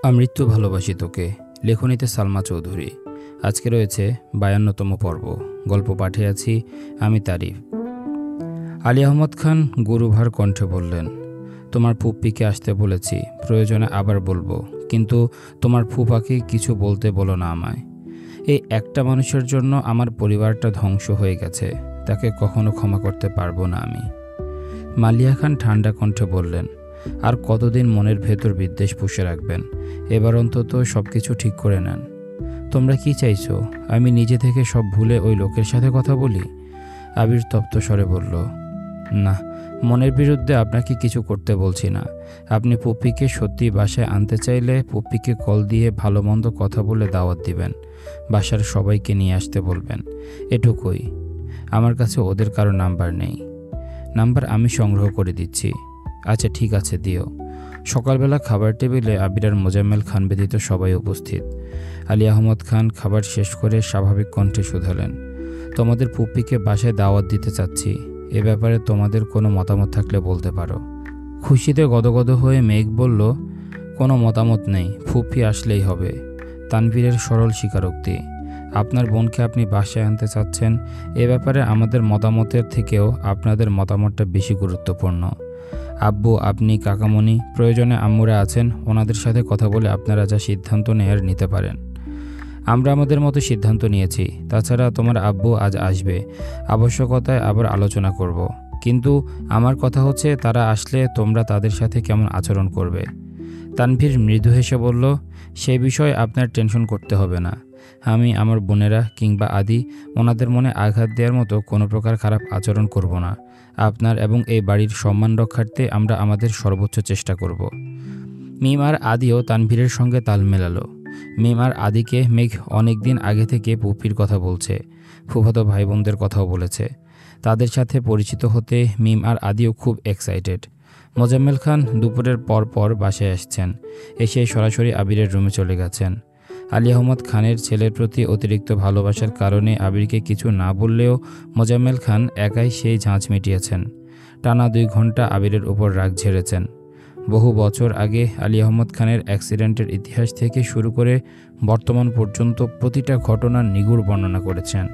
আমৃত্যু ভালোবাসি তোকে। লেখনীতে সালমা চৌধুরী। আজকে রয়েছে 52তম পর্ব। গল্প পাঠে আছি আমি তারিফ। আলী আহমদ খান গুরুভার কণ্ঠে বললেন, তোমার ফুপ্পিকে আসতে বলেছি, প্রয়োজনে আবার বলবো, কিন্তু তোমার ফুপাকে কিছু বলতে বলো না আমায়। এই একটা মানুষের জন্য আমার পরিবারটা ধ্বংস হয়ে গেছে, তাকে কখনো ক্ষমা করতে পারবো না আমি। মালিয়া খান ঠান্ডা কণ্ঠে বললেন, আর কতদিন মনের ভেতর বিদ্বেষ পুষে রাখবেন? এবার অন্তত সব কিছু ঠিক করে নেন। তোমরা কি চাইছো, আমি নিজে থেকে সব ভুলে ওই লোকের সাথে কথা বলি? আবির তপ্ত স্বরে বলল, না, মনের বিরুদ্ধে আপনাকে কিছু করতে বলছি না। আপনি পুপ্পিকে সত্যি বাসায় আনতে চাইলে পুপ্পিকে কল দিয়ে ভালো মন্দ কথা বলে দাওয়াত দিবেন, বাসার সবাইকে নিয়ে আসতে বলবেন, এটুকুই। আমার কাছে ওদের কারো নাম্বার নেই। নাম্বার আমি সংগ্রহ করে দিচ্ছি। আচ্ছা ঠিক আছে, দিও। সকালবেলা খাবার টেবিলে আবির আর মোজাম্মেল খান ব্যতীত সবাই উপস্থিত। আলী আহমদ খান খাবার শেষ করে স্বাভাবিক কণ্ঠে শুধালেন, তোমাদের পুপ্পিকে বাসায় দাওয়াত দিতে চাচ্ছি, এ ব্যাপারে তোমাদের কোনো মতামত থাকলে বলতে পারো। খুশিতে গদগদ হয়ে মেঘ বলল, কোনো মতামত নেই, ফুপ্পি আসলেই হবে। তানভীরের সরল স্বীকারোক্তি, আপনার বোনকে আপনি বাসায় আনতে চাচ্ছেন, এ ব্যাপারে আমাদের মতামতের থেকেও আপনাদের মতামতটা বেশি গুরুত্বপূর্ণ। আব্বু, আপনি, কাকামণি, প্রয়োজনে আম্মুরা আছেন, ওনাদের সাথে কথা বলে আপনারা যা সিদ্ধান্ত নিতে পারেন। আমরা আমাদের মতো সিদ্ধান্ত নিয়েছি। তাছাড়া তোমার আব্বু আজ আসবে, আবশ্যকতায় আবার আলোচনা করব। কিন্তু আমার কথা হচ্ছে, তারা আসলে তোমরা তাদের সাথে কেমন আচরণ করবে? তানভীর মৃদু হেসে বলল, সে বিষয়ে আপনার টেনশন করতে হবে না। আমি আমার বোনেরা কিংবা আদি ওনাদের মনে আঘাত দেওয়ার মতো কোনো প্রকার খারাপ আচরণ করব না। আপনার এবং এই বাড়ির সম্মান রক্ষার্থে আমরা আমাদের সর্বোচ্চ চেষ্টা করব। মিম আর আদিও তানভীরের সঙ্গে তাল মেলালো। মিম আর আদিকে মেঘ অনেক দিন আগে থেকে পুপ্পির কথা বলছে, ফুফাতো ভাই বোনদের কথাও বলেছে। তাদের সাথে পরিচিত হতে মিম আর আদিও খুব এক্সাইটেড। মোজাম্মেল খান দুপুরের পর বাসায় আসছেন, এসে সরাসরি আবিরের রুমে চলে গেছেন। আলী আহমদ খানের ছেলের প্রতি অতিরিক্ত ভালোবাসার কারণে আবিরকে কিছু না বললেও মোজাম্মেল খান একাই সেই ঝাঁঝ মিটিয়েছেন। টানা 2 ঘন্টা আবিরের উপর রাগ ঝেড়েছেন। বহু বছর আগে আলী আহমদ খানের অ্যাক্সিডেন্টের ইতিহাস থেকে শুরু করে বর্তমান পর্যন্ত প্রতিটা ঘটনার নিগুড় বর্ণনা করেছেন।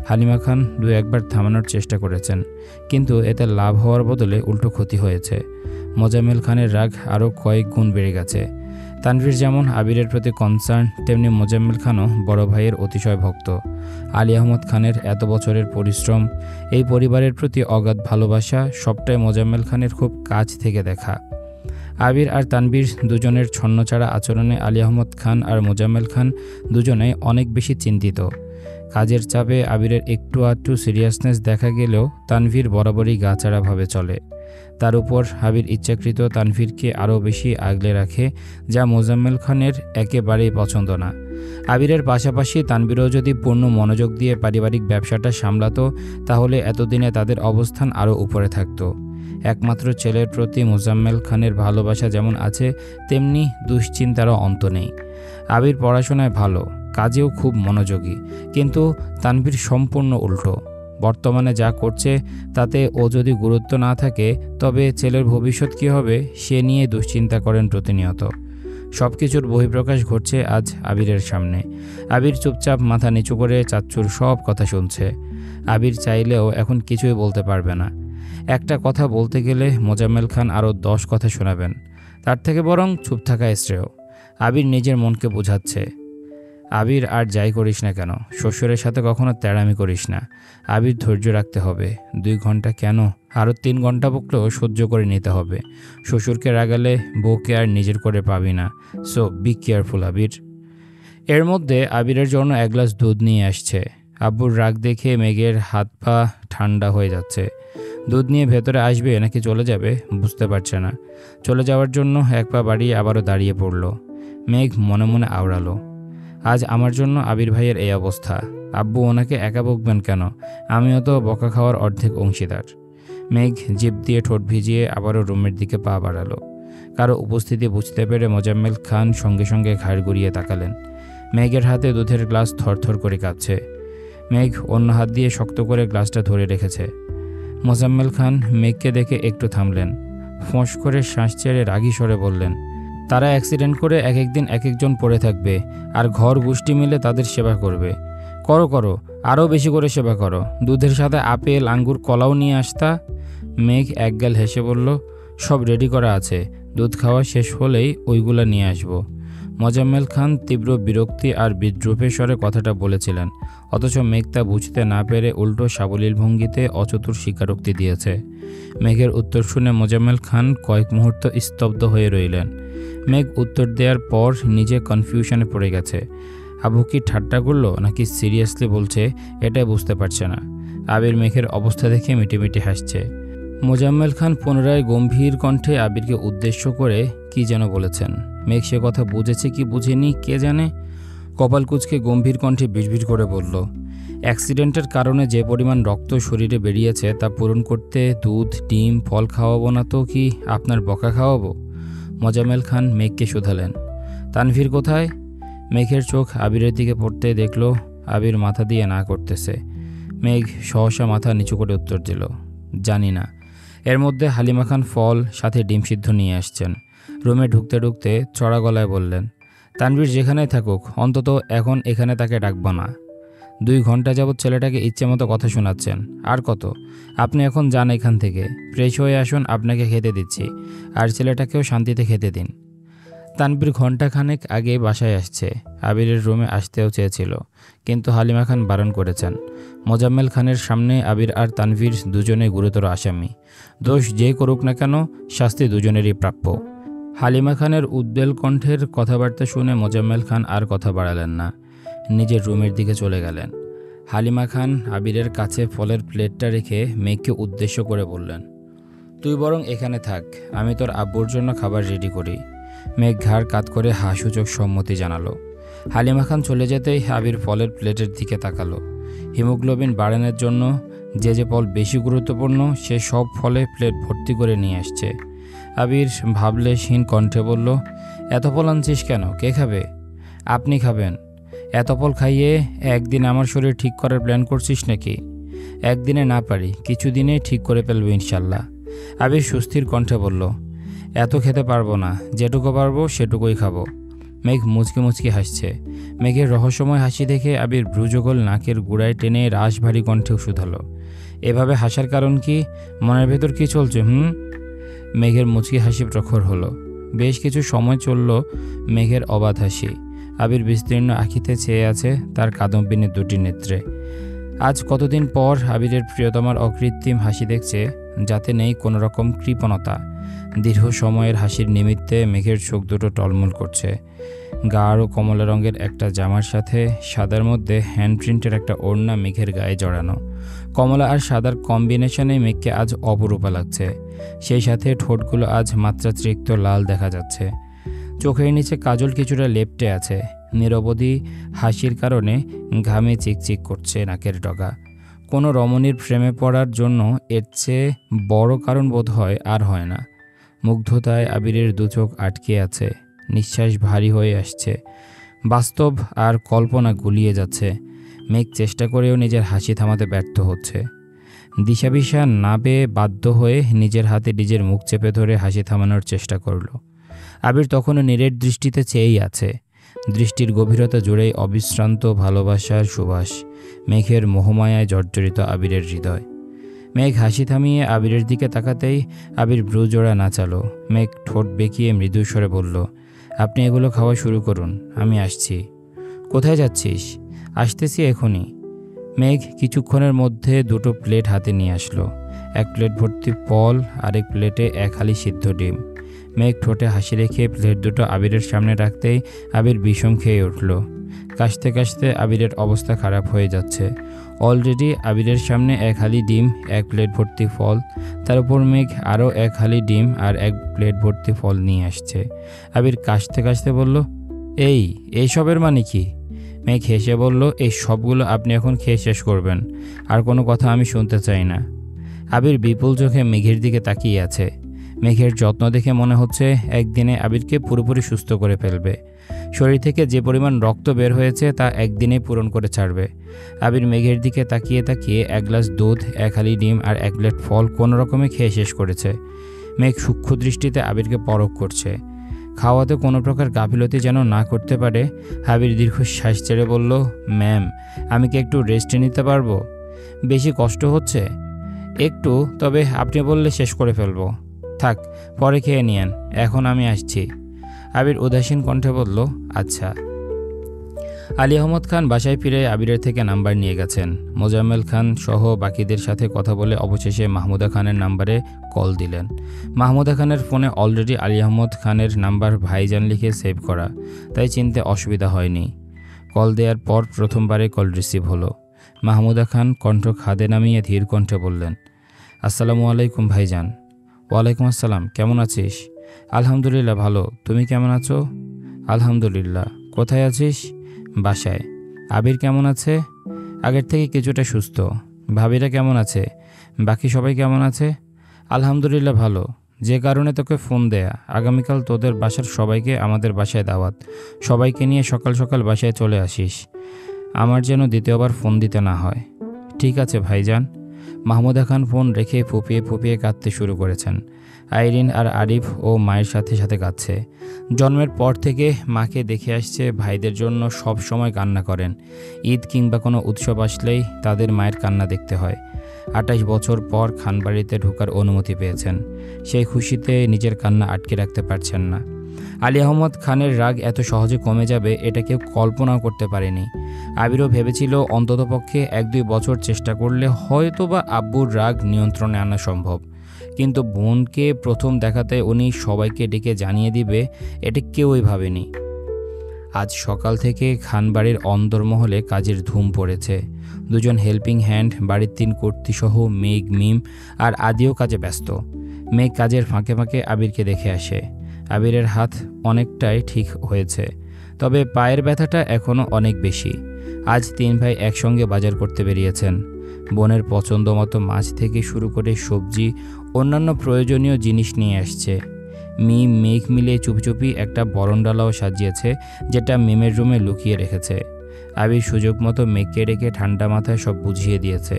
হালিমা খান 2-1বার থামানোর চেষ্টা করেছেন, কিন্তু এতে লাভ হওয়ার বদলে উল্টো ক্ষতি হয়েছে। মোজাম্মেল খানের রাগ আরও কয়েক গুণ বেড়ে গেছে। তানভীর যেমন আবিরের প্রতি কনসার্ন, তেমনি মোজাম্মেল খানও বড় ভাইয়ের অতিশয় ভক্ত। আলী আহমদ খানের এত বছরের পরিশ্রম, এই পরিবারের প্রতি অগাধ ভালোবাসা, সবটাই মোজাম্মেল খানের খুব কাছ থেকে দেখা। আবির আর তানভীর দুজনের ছন্নছাড়া আচরণে আলী আহমদ খান আর মোজাম্মেল খান দুজনেই অনেক বেশি চিন্তিত। কাজের চাপে আবিরের একটু আধটু সিরিয়াসনেস দেখা গেলেও তানভীর বরাবরই গাছাড়াভাবে চলে। তার উপর আবির ইচ্ছাকৃত তানভীরকে আরও বেশি আগলে রাখে, যা মোজাম্মেল খানের একেবারেই পছন্দ না। আবিরের পাশাপাশি তানভীরও যদি পূর্ণ মনোযোগ দিয়ে পারিবারিক ব্যবসাটা সামলাতো, তাহলে এতদিনে তাদের অবস্থান আরও উপরে থাকতো। একমাত্র ছেলের প্রতি মোজাম্মেল খানের ভালোবাসা যেমন আছে, তেমনি দুশ্চিন্তারও অন্ত নেই। আবির পড়াশোনায় ভালো, কাজেও খুব মনোযোগী, কিন্তু তানভীর সম্পূর্ণ উল্টো। বর্তমানে যা করছে তাতে ও যদি গুরুত্ব না থাকে, তবে ছেলের ভবিষ্যৎ কী হবে সে নিয়ে দুশ্চিন্তা করেন প্রতিনিয়ত। সব কিছুর বহিঃপ্রকাশ ঘটছে আজ আবিরের সামনে। আবির চুপচাপ মাথা নিচু করে চাচ্চুর সব কথা শুনছে। আবির চাইলেও এখন কিছুই বলতে পারবে না। একটা কথা বলতে গেলে মোজাম্মেল খান আরও 10 কথা শোনাবেন, তার থেকে বরং চুপ থাকা শ্রেয়। আবির নিজের মনকে বোঝাচ্ছে, আবির আর যাই করিস না কেন, শ্বশুরের সাথে কখনো তেড়ামি করিস না। আবির ধৈর্য রাখতে হবে। 2 ঘন্টা কেন, আরও 3 ঘন্টা বকলেও সহ্য করে নিতে হবে। শ্বশুরকে রাগালে বউকে আর নিজের করে পাবি না। সো বি কেয়ারফুল আবির। এর মধ্যে আবিরের জন্য 1 গ্লাস দুধ নিয়ে আসছে। আব্বুর রাগ দেখে মেঘের হাত পা ঠান্ডা হয়ে যাচ্ছে। দুধ নিয়ে ভেতরে আসবে নাকি চলে যাবে বুঝতে পারছে না। চলে যাওয়ার জন্য 1 পা বাড়িয়ে আবারও দাঁড়িয়ে পড়ল। মেঘ মনে মনে আওড়ালো, আজ আমার জন্য আবির ভাইয়ের এই অবস্থা। আব্বু ওনাকে একা বকবেন কেন? আমিও তো বকা খাওয়ার অর্ধেক অংশীদার। মেঘ জিভ দিয়ে ঠোঁট ভিজিয়ে আবারও রুমের দিকে পা বাড়ালো। কারো উপস্থিতি বুঝতে পেরে মোজাম্মেল খান সঙ্গে সঙ্গে ঘাড় ঘুরিয়ে তাকালেন। মেঘের হাতে দুধের গ্লাস থরথর করে কাঁপছে। মেঘ অন্য হাত দিয়ে শক্ত করে গ্লাসটা ধরে রেখেছে। মোজাম্মেল খান মেঘকে দেখে একটু থামলেন। ফোঁস করে শ্বাস ছেড়ে রাগী স্বরে বললেন, তারা অ্যাক্সিডেন্ট করে এক একদিন এক একজন পড়ে থাকবে, আর ঘর গোষ্ঠী মিলে তাদের সেবা করবে। করো করো, আরও বেশি করে সেবা করো, দুধের সাথে আপেল আঙ্গুর কলাও নিয়ে আসতা। মেঘ একগাল হেসে বলল, সব রেডি করা আছে, দুধ খাওয়া শেষ হলেই ওইগুলা নিয়ে আসবো। মোজাম্মেল খান তীব্র বিরক্তি আর বিদ্রুপের স্বরে কথাটা বলেছিলেন, অথচ মেঘ তা বুঝতে না পেরে উল্টো সাবলীল ভঙ্গিতে অচতুর স্বীকারোক্তি দিয়েছে। মেঘের উত্তর শুনে মোজাম্মেল খান কয়েক মুহূর্ত স্তব্ধ হয়ে রইলেন। মেঘ উত্তর দেওয়ার পর নিজে কনফিউশনে পড়ে গেছে। আবু কি ঠাট্টা করলো নাকি সিরিয়াসলি বলছে এটাই বুঝতে পারছে না। আবির মেঘের অবস্থা দেখে মিটিমিটি হাসছে। মোজাম্মেল খান পুনরায় গম্ভীর কণ্ঠে আবিরকে উদ্দেশ্য করে কি যেন বলেছেন। মেঘ সে কথা বুঝেছে কি বুঝেনি কে জানে। কপাল কুঁচকে গম্ভীর কণ্ঠে বিড়বিড় করে বলল, অ্যাক্সিডেন্টের কারণে যে পরিমাণ রক্ত শরীরে বেরিয়েছে তা পূরণ করতে দুধ ডিম ফল খাওয়াবো না তো কি আপনার বকা খাওয়াবো? মোজাম্মেল খান মেঘকে শুধালেন। তানভীর কোথায়? মেঘের চোখ আবিরের দিকে পড়তে দেখল আবির মাথা দিয়ে না করতেছে। মেঘ সহসা মাথা নিচু করে উত্তর দিল, জানি না। এর মধ্যে হালিমা খান ফল সাথে ডিম সিদ্ধ নিয়ে আসছেন। রুমে ঢুকতে ঢুকতে চড়া গলায় বললেন, তানভীর যেখানেই থাকুক অন্তত এখন এখানে তাকে ডাকব না। 2 ঘন্টা যাবৎ ছেলেটাকে ইচ্ছে মতো কথা শোনাচ্ছেন। আর কত? আপনি এখন যান এখান থেকে, ফ্রেশ হয়ে আসুন, আপনাকে খেতে দিচ্ছি, আর ছেলেটাকেও শান্তিতে খেতে দিন। তানভীর ঘণ্টাখানেক আগে বাসায় আসছে। আবিরের রুমে আসতেও চেয়েছিল, কিন্তু হালিমা খান বারণ করেছেন। মোজাম্মেল খানের সামনে আবির আর তানভীর দুজনেই গুরুতর আসামি। দোষ যে করুক না কেন, শাস্তি দুজনেরই প্রাপ্য। হালিমা খানের উদ্বেল কণ্ঠের কথাবার্তা শুনে মোজাম্মেল খান আর কথা বাড়ালেন না, নিজের রুমের দিকে চলে গেলেন। হালিমা খান আবিরের কাছে ফলের প্লেটটা রেখে মেঘকে উদ্দেশ্য করে বললেন, তুই বরং এখানে থাক, আমি তোর আব্বুর জন্য খাবার রেডি করি। মেঘ ঘাড় কাত করে হাসূচক সম্মতি জানালো। হালিমা খান চলে যেতেই আবির ফলের প্লেটের দিকে তাকালো। হিমোগ্লোবিন বাড়ানোর জন্য যে যে ফল বেশি গুরুত্বপূর্ণ সে সব ফলে প্লেট ভর্তি করে নিয়ে আসছে। আবির ভাবলেশহীন কণ্ঠে বলল, এত ফল আনছিস কেন? কে খাবে? আপনি খাবেন। এত ফল খাইয়ে একদিন আমার শরীর ঠিক করার প্ল্যান করছিস নাকি? একদিনে না পারি, কিছুদিনে ঠিক করে ফেলবো ইনশাল্লাহ। আবির সুস্থির কণ্ঠে বলল, এত খেতে পারবো না, যেটুকু পারবো সেটুকুই খাবো। মেঘ মুচকি মুচকি হাসছে। মেঘের রহস্যময় হাসি দেখে আবির ভ্রুযুগল নাকের গুড়ায় টেনে রাশভারী কণ্ঠে শুধালো, এভাবে হাসার কারণ কি? মনের ভেতর কি চলছে? মেঘের মুচকি হাসি প্রখর হলো। বেশ কিছু সময় চলল মেঘের অবাধ হাসি। আবির বিস্তীর্ণ আঁখিতে চেয়ে আছে তার কাদম্বিনীর 2টি নেত্রে। আজ কতদিন পর আবিরের প্রিয়তমার অকৃত্রিম হাসি দেখছে, যাতে নেই কোনো রকম কৃপণতা। দীর্ঘ সময়ের হাসির নিমিত্তে মেঘের চোখ দুটো টলমল করছে। গাঢ় কমলা রঙের একটা জামার সাথে সাদার মধ্যে হ্যান্ডপ্রিন্টের একটা ওড়না মেঘের গায়ে জড়ানো। কমলা আর সাদার কম্বিনেশনে মেঘকে আজ অপরূপা লাগছে। সেই সাথে ঠোঁটগুলো আজ মাত্রাতিরিক্ত লাল দেখা যাচ্ছে। চোখের নিচে কাজল কিছুটা লেপ্টে আছে। নিরবধি হাসির কারণে ঘামে চিকচিক করছে নাকের ডগা। কোনো রমণীর প্রেমে পড়ার জন্য এর চেয়ে বড় কারণ বোধ হয় আর হয় না। মুগ্ধতায় আবিরের 2 চোখ আটকে আছে, নিঃশ্বাস ভারী হয়ে আসছে। বাস্তব আর কল্পনা গুলিয়ে যাচ্ছে। মেঘ চেষ্টা করেও নিজের হাসি থামাতে ব্যর্থ হচ্ছে। দিশাবিশা না পেয়ে বাধ্য হয়ে নিজের হাতে নিজের মুখ চেপে ধরে হাসি থামানোর চেষ্টা করল। আবির তখনও নিরেট দৃষ্টিতে চেয়েই আছে। দৃষ্টির গভীরতা জুড়েই অবিশ্রান্ত ভালোবাসার সুবাস। মেঘের মোহমায়ায় জর্জরিত আবিরের হৃদয়। মেঘ হাসি থামিয়ে আবিরের দিকে তাকাতেই আবির ভ্রুজোড়া নাচালো। মেঘ ঠোঁট বেঁকিয়ে মৃদু স্বরে বলল, আপনি এগুলো খাওয়া শুরু করুন, আমি আসছি। কোথায় যাচ্ছিস? আসতেছি এখনই। মেঘ কিছুক্ষণের মধ্যে 2টো প্লেট হাতে নিয়ে আসলো। 1 প্লেট ভর্তি ফল, আরেক প্লেটে 1 হালি সিদ্ধ ডিম। মেঘ ঠোঁটে হাসি রেখে প্লেট দুটো আবিরের সামনে রাখতেই আবির বিষম খেয়ে উঠল। কাশতে কাশতে আবিরের অবস্থা খারাপ হয়ে যাচ্ছে। অলরেডি আবিরের সামনে 1 হালি ডিম, 1 প্লেট ভর্তি ফল, তার উপর মেঘ আরও 1 হালি ডিম আর 1 প্লেট ভর্তি ফল নিয়ে আসছে। আবির কাশতে কাশতে বলল, এইসবের মানে কি? মেঘ হেসে বলল, এই সবগুলো আপনি এখন খেয়ে শেষ করবেন, আর কোনো কথা আমি শুনতে চাই না। আবির বিপুল চোখে মেঘের দিকে তাকিয়ে আছে। মেঘের যত্ন দেখে মনে হচ্ছে একদিনে আবিরকে পুরোপুরি সুস্থ করে ফেলবে। শরীর থেকে যে পরিমাণ রক্ত বের হয়েছে তা একদিনে পূরণ করে ছাড়বে। আবির মেঘের দিকে তাকিয়ে তাকিয়ে 1 গ্লাস দুধ, 1 হালি ডিম আর 1 প্লেট ফল কোনো রকমে খেয়ে শেষ করেছে। মেঘ সূক্ষ্ম দৃষ্টিতে আবিরকে পরখ করছে। খাওয়াতে কোনো প্রকার গাফিলতি যেন না করতে পারে আবির দীর্ঘশ্বাস ছেড়ে বলল, ম্যাম, আমি কি একটু রেস্ট নিতে পারবো? বেশি কষ্ট হচ্ছে? একটু, তবে আপনি বললে শেষ করে ফেলবো। থাক, পরে খেয়ে নিয়েন, এখন আমি আসছি। আবির উদাসীন কণ্ঠে বলল, আচ্ছা। আলী আহমদ খান বাসায় ফিরে আবিরের থেকে নাম্বার নিয়ে গেছেন। মোজাম্মেল খান সহ বাকিদের সাথে কথা বলে অবশেষে মাহমুদা খানের নাম্বারে কল দিলেন। মাহমুদা খানের ফোনে অলরেডি আলী আহমদ খানের নাম্বার ভাইজান লিখে সেভ করা, তাই চিনতে অসুবিধা হয়নি। কল দেওয়ার পর প্রথমবারে কল রিসিভ হলো। মাহমুদা খান কণ্ঠ খাদে নামিয়ে ধীর কণ্ঠে বললেন, আসসালামু আলাইকুম ভাইজান। ওয়ালাইকুম আসসালাম, কেমন আছিস? আলহামদুলিল্লাহ ভালো, তুমি কেমন আছো? আলহামদুলিল্লাহ। কোথায় আছিস? বাসায়। আবির কেমন আছে? আগের থেকে কিছুটা সুস্থ। ভাবিরা কেমন আছে? বাকি সবাই কেমন আছে? আলহামদুলিল্লাহ ভালো। যে কারণে তোকে ফোন দেয়া, আগামীকাল তোদের বাসার সবাইকে আমাদের বাসায় দাওয়াত। সবাইকে নিয়ে সকাল সকাল বাসায় চলে আসিস, আমার যেন দ্বিতীয়বার ফোন দিতে না হয়। ঠিক আছে ভাইজান। মাহমুদা খান ফোন রেখে ফুপিয়ে ফুপিয়ে কাঁদতে শুরু করেছেন। আইরিন আর আরিফ ও মায়ের সাথে সাথে কাঁদছে। জন্মের পর থেকে মাকে দেখে আসছে, ভাইদের জন্য সব সময় কান্না করেন। ঈদ কিংবা কোনো উৎসব আসলেই তাদের মায়ের কান্না দেখতে হয়। 28 বছর পর খানবাড়িতে ঢোকার অনুমতি পেয়েছেন। সেই খুশিতে নিজের কান্না আটকে রাখতে পারছেন না। আলী আহমদ খানের রাগ এত সহজে কমে যাবে এটা কেউ কল্পনাও করতে পারেনি। আবিরও ভেবেছিল অন্ততপক্ষে 1-2 বছর চেষ্টা করলে হয়তো বা আব্বুর রাগ নিয়ন্ত্রণে আনা সম্ভব, কিন্তু বোনকে প্রথম দেখাতে উনি সবাইকে ডেকে জানিয়ে দিবে, এটা কেউই ভাবেনি। আজ সকাল থেকে খানবাড়ির অন্দরমহলে কাজের ধুম পড়েছে। 2জন হেল্পিং হ্যান্ড, বাড়ির 3 কর্ত্রীসহ মেঘ, মিম আর আদিও কাজে ব্যস্ত। মেঘ কাজের ফাঁকে ফাঁকে আবিরকে দেখে আসে। আবিরের হাত অনেকটাই ঠিক হয়েছে, তবে পায়ের ব্যথাটা এখনও অনেক বেশি। আজ 3 ভাই একসঙ্গে বাজার করতে বেরিয়েছেন। বোনের পছন্দ মতো মাছ থেকে শুরু করে সবজি, অন্যান্য প্রয়োজনীয় জিনিস নিয়ে আসছে। মিম মেঘ মিলে চুপি একটা বরণডালাও সাজিয়েছে, যেটা মিমের রুমে লুকিয়ে রেখেছে। আবির সুযোগ মতো মেঘকে ডেকে ঠান্ডা মাথায় সব বুঝিয়ে দিয়েছে।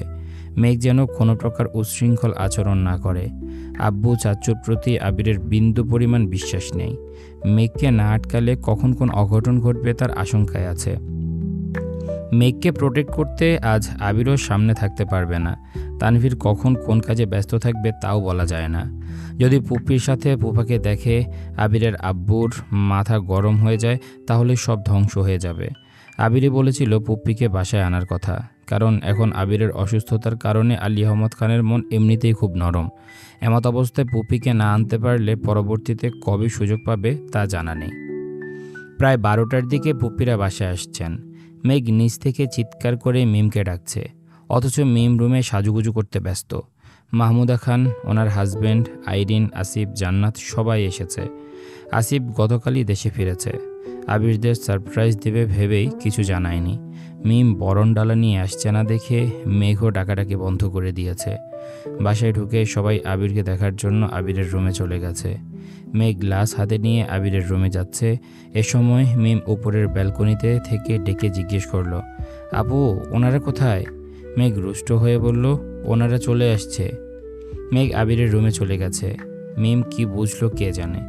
মেঘ যেন কোনো প্রকার উচ্ছৃঙ্খল আচরণ না করে। আব্বু চাচ্চুর প্রতি আবিরের বিন্দু পরিমাণ বিশ্বাস নেই। মেঘকে না আটকালে কখন কোন অঘটন ঘটবে তার আশঙ্কায় আছে। মেঘকে প্রোটেক্ট করতে আজ আবিরও সামনে থাকতে পারবে না। তানভীর কখন কোন কাজে ব্যস্ত থাকবে তাও বলা যায় না। যদি পুপ্পির সাথে পুপাকে দেখে আবিরের আব্বুর মাথা গরম হয়ে যায়, তাহলে সব ধ্বংস হয়ে যাবে। আবিরই বলেছিল পুপ্পিকে বাসায় আনার কথা, কারণ এখন আবিরের অসুস্থতার কারণে আলী আহমদ খানের মন এমনিতেই খুব নরম। এমত অবস্থায় পুপ্পিকে না আনতে পারলে পরবর্তীতে কবে সুযোগ পাবে তা জানা নেই। প্রায় 12টার দিকে পুপ্পিরা বাসায় আসছেন। মেঘ নিচ থেকে চিৎকার করে মিমকে ডাকছে, অথচ মিম রুমে সাজুগুজু করতে ব্যস্ত। মাহমুদা খান, ওনার হাজব্যান্ড, আইরিন, আসিফ, জান্নাত সবাই এসেছে। আসিফ গতকালই দেশে ফিরেছে। আবিরদের সারপ্রাইজ দেবে ভেবেই কিছু জানায়নি। মিম বরণডালা নিয়ে আসছে না দেখে মেঘও ডাকাডাকি বন্ধ করে দিয়েছে। বাসায় ঢুকে সবাই আবিরকে দেখার জন্য আবিরের রুমে চলে গেছে। মেঘ গ্লাস হাতে নিয়ে আবিরের রুমে যাচ্ছে। এ সময় মিম উপরের ব্যালকনিতে থেকে ডেকে জিজ্ঞেস করলো, আপু, ওনারা কোথায়? মেঘ রুষ্ট হয়ে বলল, ওনারা চলে আসছে। মেঘ আবিরের রুমে চলে গেছে। মিম কি বুঝলো কে জানে,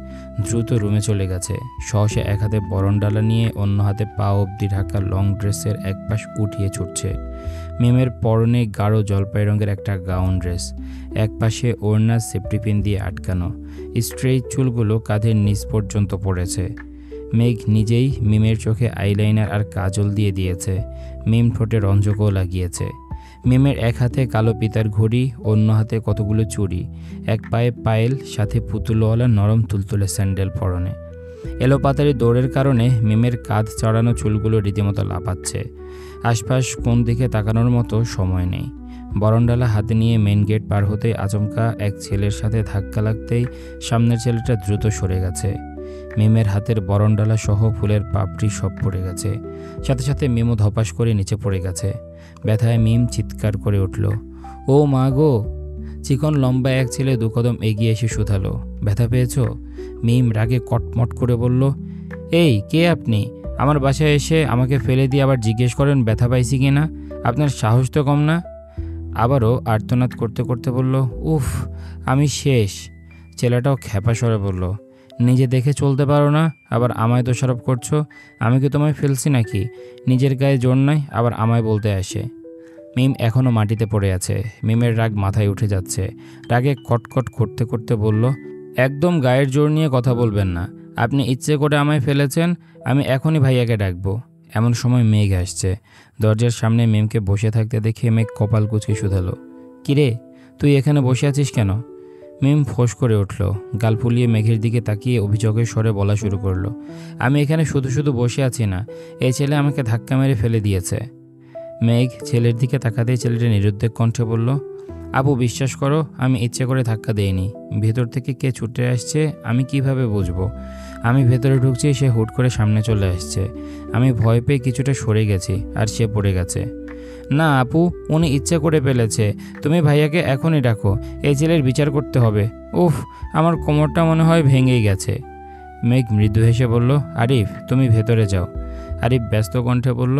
দ্রুত রুমে চলে গেছে। সহসা এক হাতে বরণডালা নিয়ে অন্য হাতে পা অবধি ঢাকা লং ড্রেসের এক পাশ উঠিয়ে ছুটছে। মিমের পরনে গাঢ় জলপাই রঙের একটা গাউন ড্রেস, এক পাশে ওড়না সেফটি পিন দিয়ে আটকানো। স্ট্রেইট চুলগুলো কাঁধের নিচ পর্যন্ত পড়েছে। মেঘ নিজেই মিমের চোখে আইলাইনার আর কাজল দিয়ে দিয়েছে। মিম ঠোঁটে রঞ্জকও লাগিয়েছে। মিমের এক হাতে কালো পিতার ঘড়ি, অন্য হাতে কতগুলো চুড়ি, এক পায়ে পায়েল, সাথে পুতুলওয়ালা নরম তুলতুলে স্যান্ডেল পরনে। এলোপাতাড়ি দৌড়ের কারণে মিমের কাঁধ চড়ানো চুলগুলো রীতিমতো লাফাচ্ছে। আশপাশ কোন দিকে তাকানোর মতো সময় নেই। বরণডালা হাতে নিয়ে মেন গেট পার হতেই আচমকা এক ছেলের সাথে ধাক্কা লাগতেই সামনের ছেলেটা দ্রুত সরে গেছে। মিমের হাতের বরণডালা সহ ফুলের পাপড়ি সব পড়ে গেছে। সাথে সাথে মিমও ধপাস করে নিচে পড়ে গেছে। ব্যথায় মিম চিৎকার করে উঠল, ও মা গো! চিকন লম্বা এক ছেলে 2 কদম এগিয়ে এসে শুধালো, ব্যথা পেয়েছ? মিম রাগে কটমট করে বলল, এই কে আপনি? আমার বাসায় এসে আমাকে ফেলে দিয়ে আবার জিজ্ঞেস করেন ব্যথা পাইছি কি না? আপনার সাহস তো কম না? আবারও আর্তনাদ করতে করতে বলল, উফ, আমি শেষ। ছেলেটাও খ্যাপা স্বরে বলল, নিজে দেখে চলতে পারো না, আবার আমায় দোষারোপ করছো। আমি কি তোমায় ফেলছি নাকি? নিজের গায়ে জোর নাই, আবার আমায় বলতে আসে। মিম এখনও মাটিতে পড়ে আছে। মিমের রাগ মাথায় উঠে যাচ্ছে। রাগে কটকট করতে করতে বলল, একদম গায়ের জোর নিয়ে কথা বলবেন না। আপনি ইচ্ছে করে আমায় ফেলেছেন। আমি এখনই ভাইয়াকে ডাকবো। এমন সময় মেঘ আসছে। দরজার সামনে মিমকে বসে থাকতে দেখে মেঘ কপাল কুঁচকে শুধালো, কিরে, তুই এখানে বসে আছিস কেন? মিম ফোঁস করে উঠল। গাল ফুলিয়ে মেঘের দিকে তাকিয়ে অভিযোগের স্বরে বলা শুরু করলো, আমি এখানে শুধু শুধু বসে আছি না, এই ছেলে আমাকে ধাক্কা মেরে ফেলে দিয়েছে। মেঘ ছেলের দিকে তাকাতেই ছেলেটা নিরুদ্বেগ কণ্ঠে বলল, আপু বিশ্বাস করো, আমি ইচ্ছে করে ধাক্কা দেইনি। ভেতর থেকে কে ছুটে আসছে আমি কিভাবে বুঝবো? আমি ভেতরে ঢুকছি, সে হুট করে সামনে চলে আসছে। আমি ভয় পেয়ে কিছুটা সরে গেছি, আর সে পড়ে গেছে। না আপু, উনি ইচ্ছে করে ফেলেছে। তুমি ভাইয়াকে এখনই ডাকো, এই ছেলের বিচার করতে হবে। উফ, আমার কোমরটা মনে হয় ভেঙেই গেছে। মেঘ মৃদু হেসে বলল, আরিফ তুমি ভেতরে যাও। আরিফ ব্যস্ত কণ্ঠে বলল,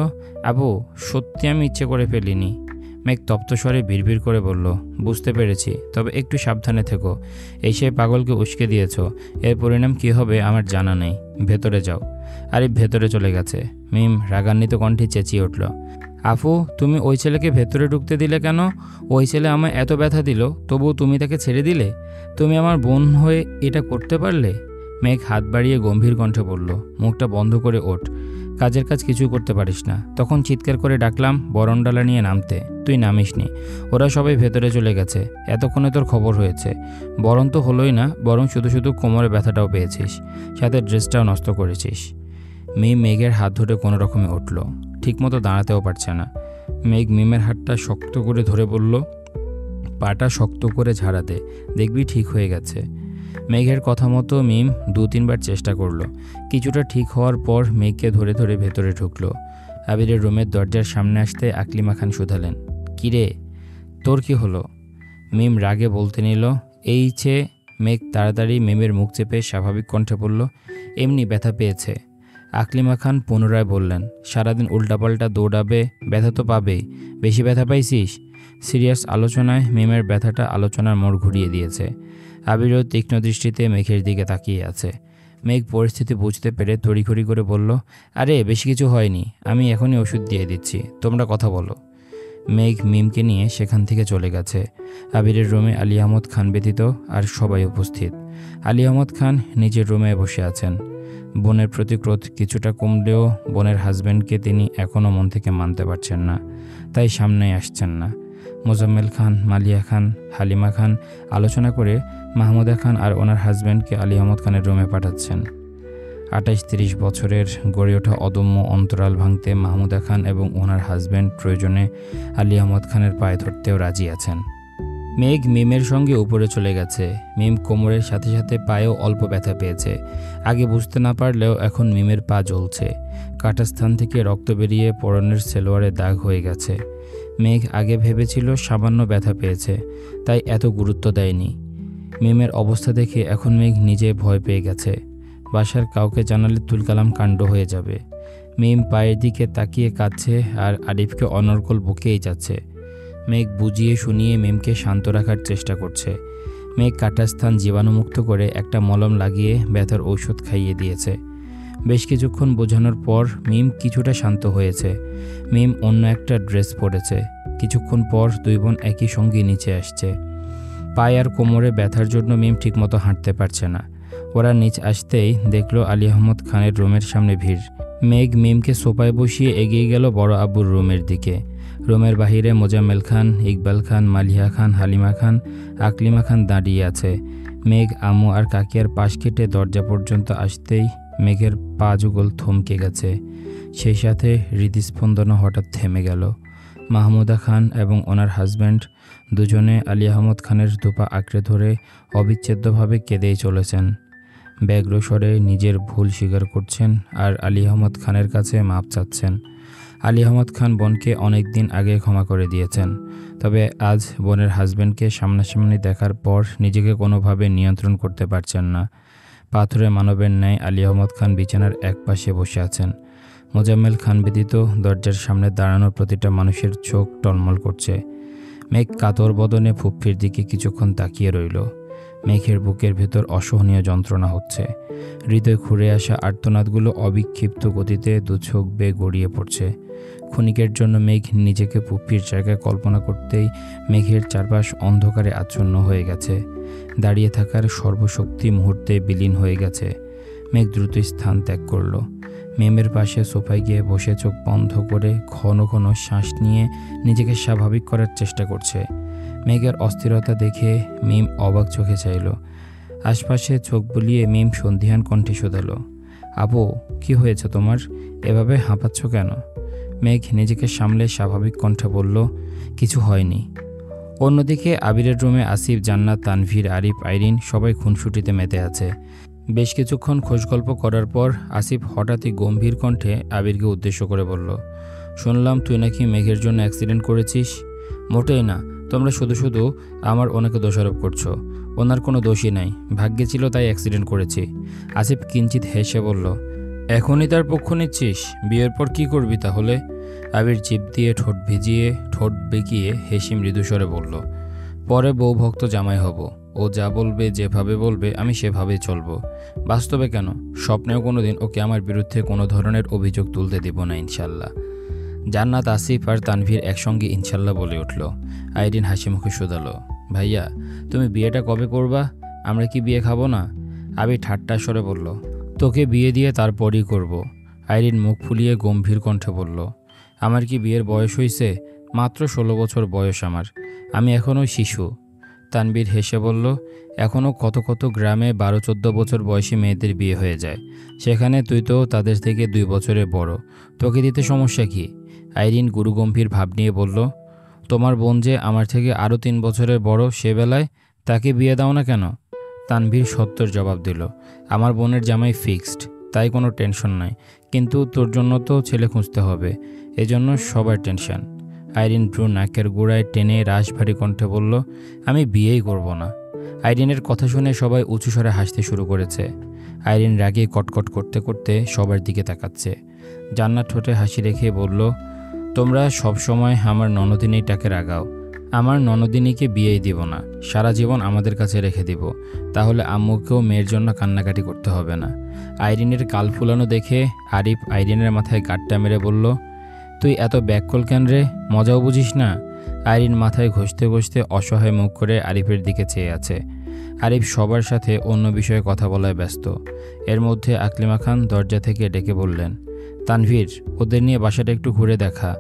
আপু সত্যি আমি ইচ্ছে করে ফেলিনি। মেঘ তপ্ত স্বরে বিড়বিড় করে বলল, বুঝতে পেরেছি, তবে একটু সাবধানে থেকো। এই সেই পাগলকে উস্কে দিয়েছ, এর পরিণাম কী হবে আমার জানা নেই। ভেতরে যাও। আরিফ ভেতরে চলে গেছে। মিম রাগান্বিত কণ্ঠে চেঁচিয়ে উঠল, আফু তুমি ওই ছেলেকে ভেতরে ঢুকতে দিলে কেন? ওই ছেলে আমায় এত ব্যথা দিল, তবুও তুমি তাকে ছেড়ে দিলে? তুমি আমার বোন হয়ে এটা করতে পারলে? মেঘ হাত বাড়িয়ে গম্ভীর কণ্ঠে বলল, মুখটা বন্ধ করে ওঠ। কাজের কাজ কিছু করতে পারিস না। তখন চিৎকার করে ডাকলাম বরণডালা নিয়ে নামতে, তুই নামিসনি। ওরা সবাই ভেতরে চলে গেছে। এতক্ষণে তোর খবর হয়েছে। বরণ তো হলোই না, বরং শুধু শুধু কোমরে ব্যথাটাও পেয়েছিস, সাথে ড্রেসটাও নষ্ট করেছিস। মেঘের হাত ধরে কোনো রকমে উঠল। ঠিকমতো দাঁড়াতেও পারছে না। মেঘ মিমের হাতটা শক্ত করে ধরে বলল, পাটা শক্ত করে ঝাড়াতে, দেখবি ঠিক হয়ে গেছে। মেঘের কথা মতো মিম 2-3 বার চেষ্টা করলো। কিছুটা ঠিক হওয়ার পর মেঘকে ধরে ধরে ভেতরে ঢুকলো। আবিরের রুমের দরজার সামনে আসতে আকলিমা খান শুধালেন, কিরে তোর কি হলো? মিম রাগে বলতে নিল, এই ছে। মেঘ তাড়াতাড়ি মিমের মুখ চেপে স্বাভাবিক কণ্ঠে বলল, এমনি ব্যথা পেয়েছে। আকলিমা খান পুনরায় বললেন, সারাদিন উল্টাপাল্টা দৌড়াবে, ব্যথা তো পাবেই। বেশি ব্যথা পাইছিস? সিরিয়াস আলোচনায় মিমের ব্যথাটা আলোচনার মোড় ঘুরিয়ে দিয়েছে। আবিরও তীক্ষ্ণ দৃষ্টিতে মেঘের দিকে তাকিয়ে আছে। মেঘ পরিস্থিতি বুঝতে পেরে তড়িঘড়ি করে বলল, আরে বেশি কিছু হয়নি, আমি এখনই ওষুধ দিয়ে দিচ্ছি, তোমরা কথা বলো। মেঘ মিমকে নিয়ে সেখান থেকে চলে গেছে। আবিরের রুমে আলী আহমদ খান ব্যতীত আর সবাই উপস্থিত। আলী আহমদ খান নিজের রুমে বসে আছেন। বোনের প্রতি ক্রোধ কিছুটা কমলেও বোনের হাজব্যান্ডকে তিনি এখনও মন থেকে মানতে পারছেন না, তাই সামনে আসছেন না। মোজাম্মেল খান, মালিয়া খান, হালিমা খান আলোচনা করে মাহমুদা খান আর ওনার হাজব্যান্ডকে আলী আহমদ খানের রুমে পাঠাচ্ছেন। 28-30 বছরের গড়ে ওঠা অদম্য অন্তরাল ভাঙতে মাহমুদা খান এবং ওনার হাজব্যান্ড প্রয়োজনে আলী আহমদ খানের পায়ে ধরতেও রাজি আছেন। মেঘ মিমের সঙ্গে উপরে চলে গেছে। মিম কোমরের সাথে সাথে পায়েও অল্প ব্যথা পেয়েছে। আগে বুঝতে না পারলেও এখন মিমের পা জ্বলছে। কাটা স্থান থেকে রক্ত বেরিয়ে পরনের সেলোয়ারে দাগ হয়ে গেছে। মেঘ আগে ভেবেছিল সামান্য ব্যথা পেয়েছে, তাই এত গুরুত্ব দেয়নি। মিমের অবস্থা দেখে এখন মেঘ নিজে ভয় পেয়ে গেছে। বাসার কাউকে জানালে তুলকালাম কাণ্ড হয়ে যাবে। মিম পায়ের দিকে তাকিয়ে কাঁদছে আর আরিফকে অনর্গল বকেই যাচ্ছে। মেঘ বুঝিয়ে শুনিয়ে মিমকে শান্ত রাখার চেষ্টা করছে। মেঘ কাটা স্থান জীবাণুমুক্ত করে একটা মলম লাগিয়ে ব্যথার ঔষধ খাইয়ে দিয়েছে। বেশ কিছুক্ষণ বোঝানোর পর মিম কিছুটা শান্ত হয়েছে। মিম অন্য একটা ড্রেস পরেছে। কিছুক্ষণ পর দুই বোন একই সঙ্গে নিচে আসছে। পায়ে আর কোমরে ব্যথার জন্য মিম ঠিকমতো হাঁটতে পারছে না। ওরা নিচ আসতেই দেখলো আলী আহমদ খানের রুমের সামনে ভিড়। মেঘ মিমকে সোফায় বসিয়ে এগিয়ে গেল বড় আব্বুর রুমের দিকে। রুমের বাহিরে মোজাম্মেল খান, ইকবাল খান, মালিহা খান, হালিমা খান, আকলিমা খান দাঁড়িয়ে আছে। মেঘ আম্মু আর কাকিয়ার পাশ কেটে দরজা পর্যন্ত আসতেই মেঘের পা যুগল থমকে গেছে। সেই সাথে হৃদস্পন্দনও হঠাৎ থেমে গেল। মাহমুদা খান এবং ওনার হাজব্যান্ড দুজনে আলী আহমদ খানের দুপা আঁকড়ে ধরে অবিচ্ছেদ্যভাবে কেঁদেই চলেছেন। ব্যগ্র স্বরে নিজের ভুল স্বীকার করছেন আর আলী আহমদ খানের কাছে মাপ চাচ্ছেন। আলী আহমদ খান বোনকে অনেক দিন আগে ক্ষমা করে দিয়েছেন, তবে আজ বোনের হাজব্যান্ডকে সামনাসামনি দেখার পর নিজেকে কোনোভাবে নিয়ন্ত্রণ করতে পারছেন না। পাথরে মানবের ন্যায় আলী আহমদ খান বিছানার এক পাশে বসে আছেন। মোজাম্মেল খান ব্যতীত দরজার সামনে দাঁড়ানো প্রতিটা মানুষের চোখ টলমল করছে। মেঘ কাতর বদনে ফুপ্ফির দিকে কিছুক্ষণ তাকিয়ে রইল। মেঘের বুকের ভেতর অসহনীয় যন্ত্রণা হচ্ছে। হৃদয় খুঁড়ে আসা আর্তনাদগুলো অবিক্ষিপ্ত গতিতে দুচোখ বেয়ে গড়িয়ে পড়ছে। ক্ষণিকের জন্য মেঘ নিজেকে পুপ্পির জায়গায় কল্পনা করতেই মেঘের চারপাশ অন্ধকারে আচ্ছন্ন হয়ে গেছে। দাঁড়িয়ে থাকার সর্বশক্তি মুহূর্তে বিলীন হয়ে গেছে। মেঘ দ্রুত স্থান ত্যাগ করল। মেমের পাশে সোফায় গিয়ে বসে চোখ বন্ধ করে ঘন ঘন শ্বাস নিয়ে নিজেকে স্বাভাবিক করার চেষ্টা করছে। মেঘের অস্থিরতা দেখে মিম অবাক চোখে চাইল। আশপাশে চোখ বুলিয়ে মিম সন্ধিহান কণ্ঠে শোধাল, আপু কি হয়েছে তোমার? এভাবে হাঁপাচ্ছ কেন? মেঘ নিজেকে সামলে স্বাভাবিক কণ্ঠে বলল, কিছু হয়নি। অন্যদিকে আবিরের রুমে আসিফ, জান্নাত, তানভীর, আরিফ, আইরিন সবাই খুনসুটিতে মেতে আছে। বেশ কিছুক্ষণ খোঁজগল্প করার পর আসিফ হঠাৎই গম্ভীর কণ্ঠে আবিরকে উদ্দেশ্য করে বলল, শুনলাম তুই নাকি মেঘের জন্য অ্যাক্সিডেন্ট করেছিস। মোটেই না, তোমরা শুধু শুধু আমার ওনাকে দোষারোপ করছো। ওনার কোনো দোষই নাই, ভাগ্যে ছিল তাই অ্যাক্সিডেন্ট করেছি। আসিফ কিঞ্চিত হেসে বলল, এখনই তার পক্ষ নিচ্ছিস? বিয়ের পর কি করবি তাহলে? আবির জিভ দিয়ে ঠোঁট ভিজিয়ে ঠোঁট বেঁকিয়ে হেসে মৃদুস্বরে বলল, পরে বউ ভক্ত জামাই হব। ও যা বলবে, যেভাবে বলবে আমি সেভাবেই চলবো। বাস্তবে কেন, স্বপ্নেও কোনোদিন ওকে আমার বিরুদ্ধে কোনো ধরনের অভিযোগ তুলতে দেব না ইনশাল্লাহ। জান্নাত, আসিফ আর তানভীর একসঙ্গে ইনশাল্লাহ বলে উঠল। আইরিন হাসি মুখে শোধালো, ভাইয়া তুমি বিয়েটা কবে করবা? আমরা কি বিয়ে খাবো না? আবির ঠাট্টা স্বরে বলল, তোকে বিয়ে দিয়ে তারপরই করব। আইরিন মুখ ফুলিয়ে গম্ভীর কণ্ঠে বলল, আমার কি বিয়ের বয়স হয়েছে? মাত্র 16 বছর বয়স আমার, আমি এখনও শিশু। তানভীর হেসে বলল, এখনও কত কত গ্রামে 12-14 বছর বয়সী মেয়েদের বিয়ে হয়ে যায়, সেখানে তুই তো তাদের থেকে 2 বছরের বড়, তোকে দিতে সমস্যা কি? আইরিন গুরুগম্ভীর ভাব নিয়ে বলল, তোমার বোন যে আমার থেকে আরও 3 বছরের বড়, সে বেলায় তাকে বিয়ে দাও না কেন? তানভীর সত্তর জবাব দিল, আমার বোনের জামাই ফিক্সড, তাই কোনো টেনশন নাই, কিন্তু তোর জন্য তো ছেলে খুঁজতে হবে, এজন্য সবার টেনশন। আইরিন ভ্রু নাকের গোড়ায় টেনে রাশভারী কণ্ঠে বলল, আমি বিয়েই করব না। আইরিনের কথা শুনে সবাই উঁচু স্বরে হাসতে শুরু করেছে। আইরিন রাগে কটকট করতে করতে সবার দিকে তাকাচ্ছে। জান্নাত ঠোঁটে হাসি রেখে বলল, তোমরা সব সময় আমার ননদিনীটাকে রাগাও। আমার ননদিনীকে বিয়েই দিব না, সারা জীবন আমাদের কাছে রেখে দিব, তাহলে আম্মুকেও মেয়ের জন্য কান্নাকাটি করতে হবে না। আইরিনের গাল ফুলানো দেখে আরিফ আইরিনের মাথায় গাঁটটা মেরে বলল, তুই এত ব্যাককল কেন রে, মজাও বুঝিস না? আইরিন মাথায় ঘষতে ঘষতে অসহায় মুখ করে আরিফের দিকে চেয়ে আছে। আরিফ সবার সাথে অন্য বিষয়ে কথা বলায় ব্যস্ত। এর মধ্যে আকলিমা খান দরজা থেকে ডেকে বললেন, তানভীর ওদের নিয়ে বাসাটা একটু ঘুরে দেখা,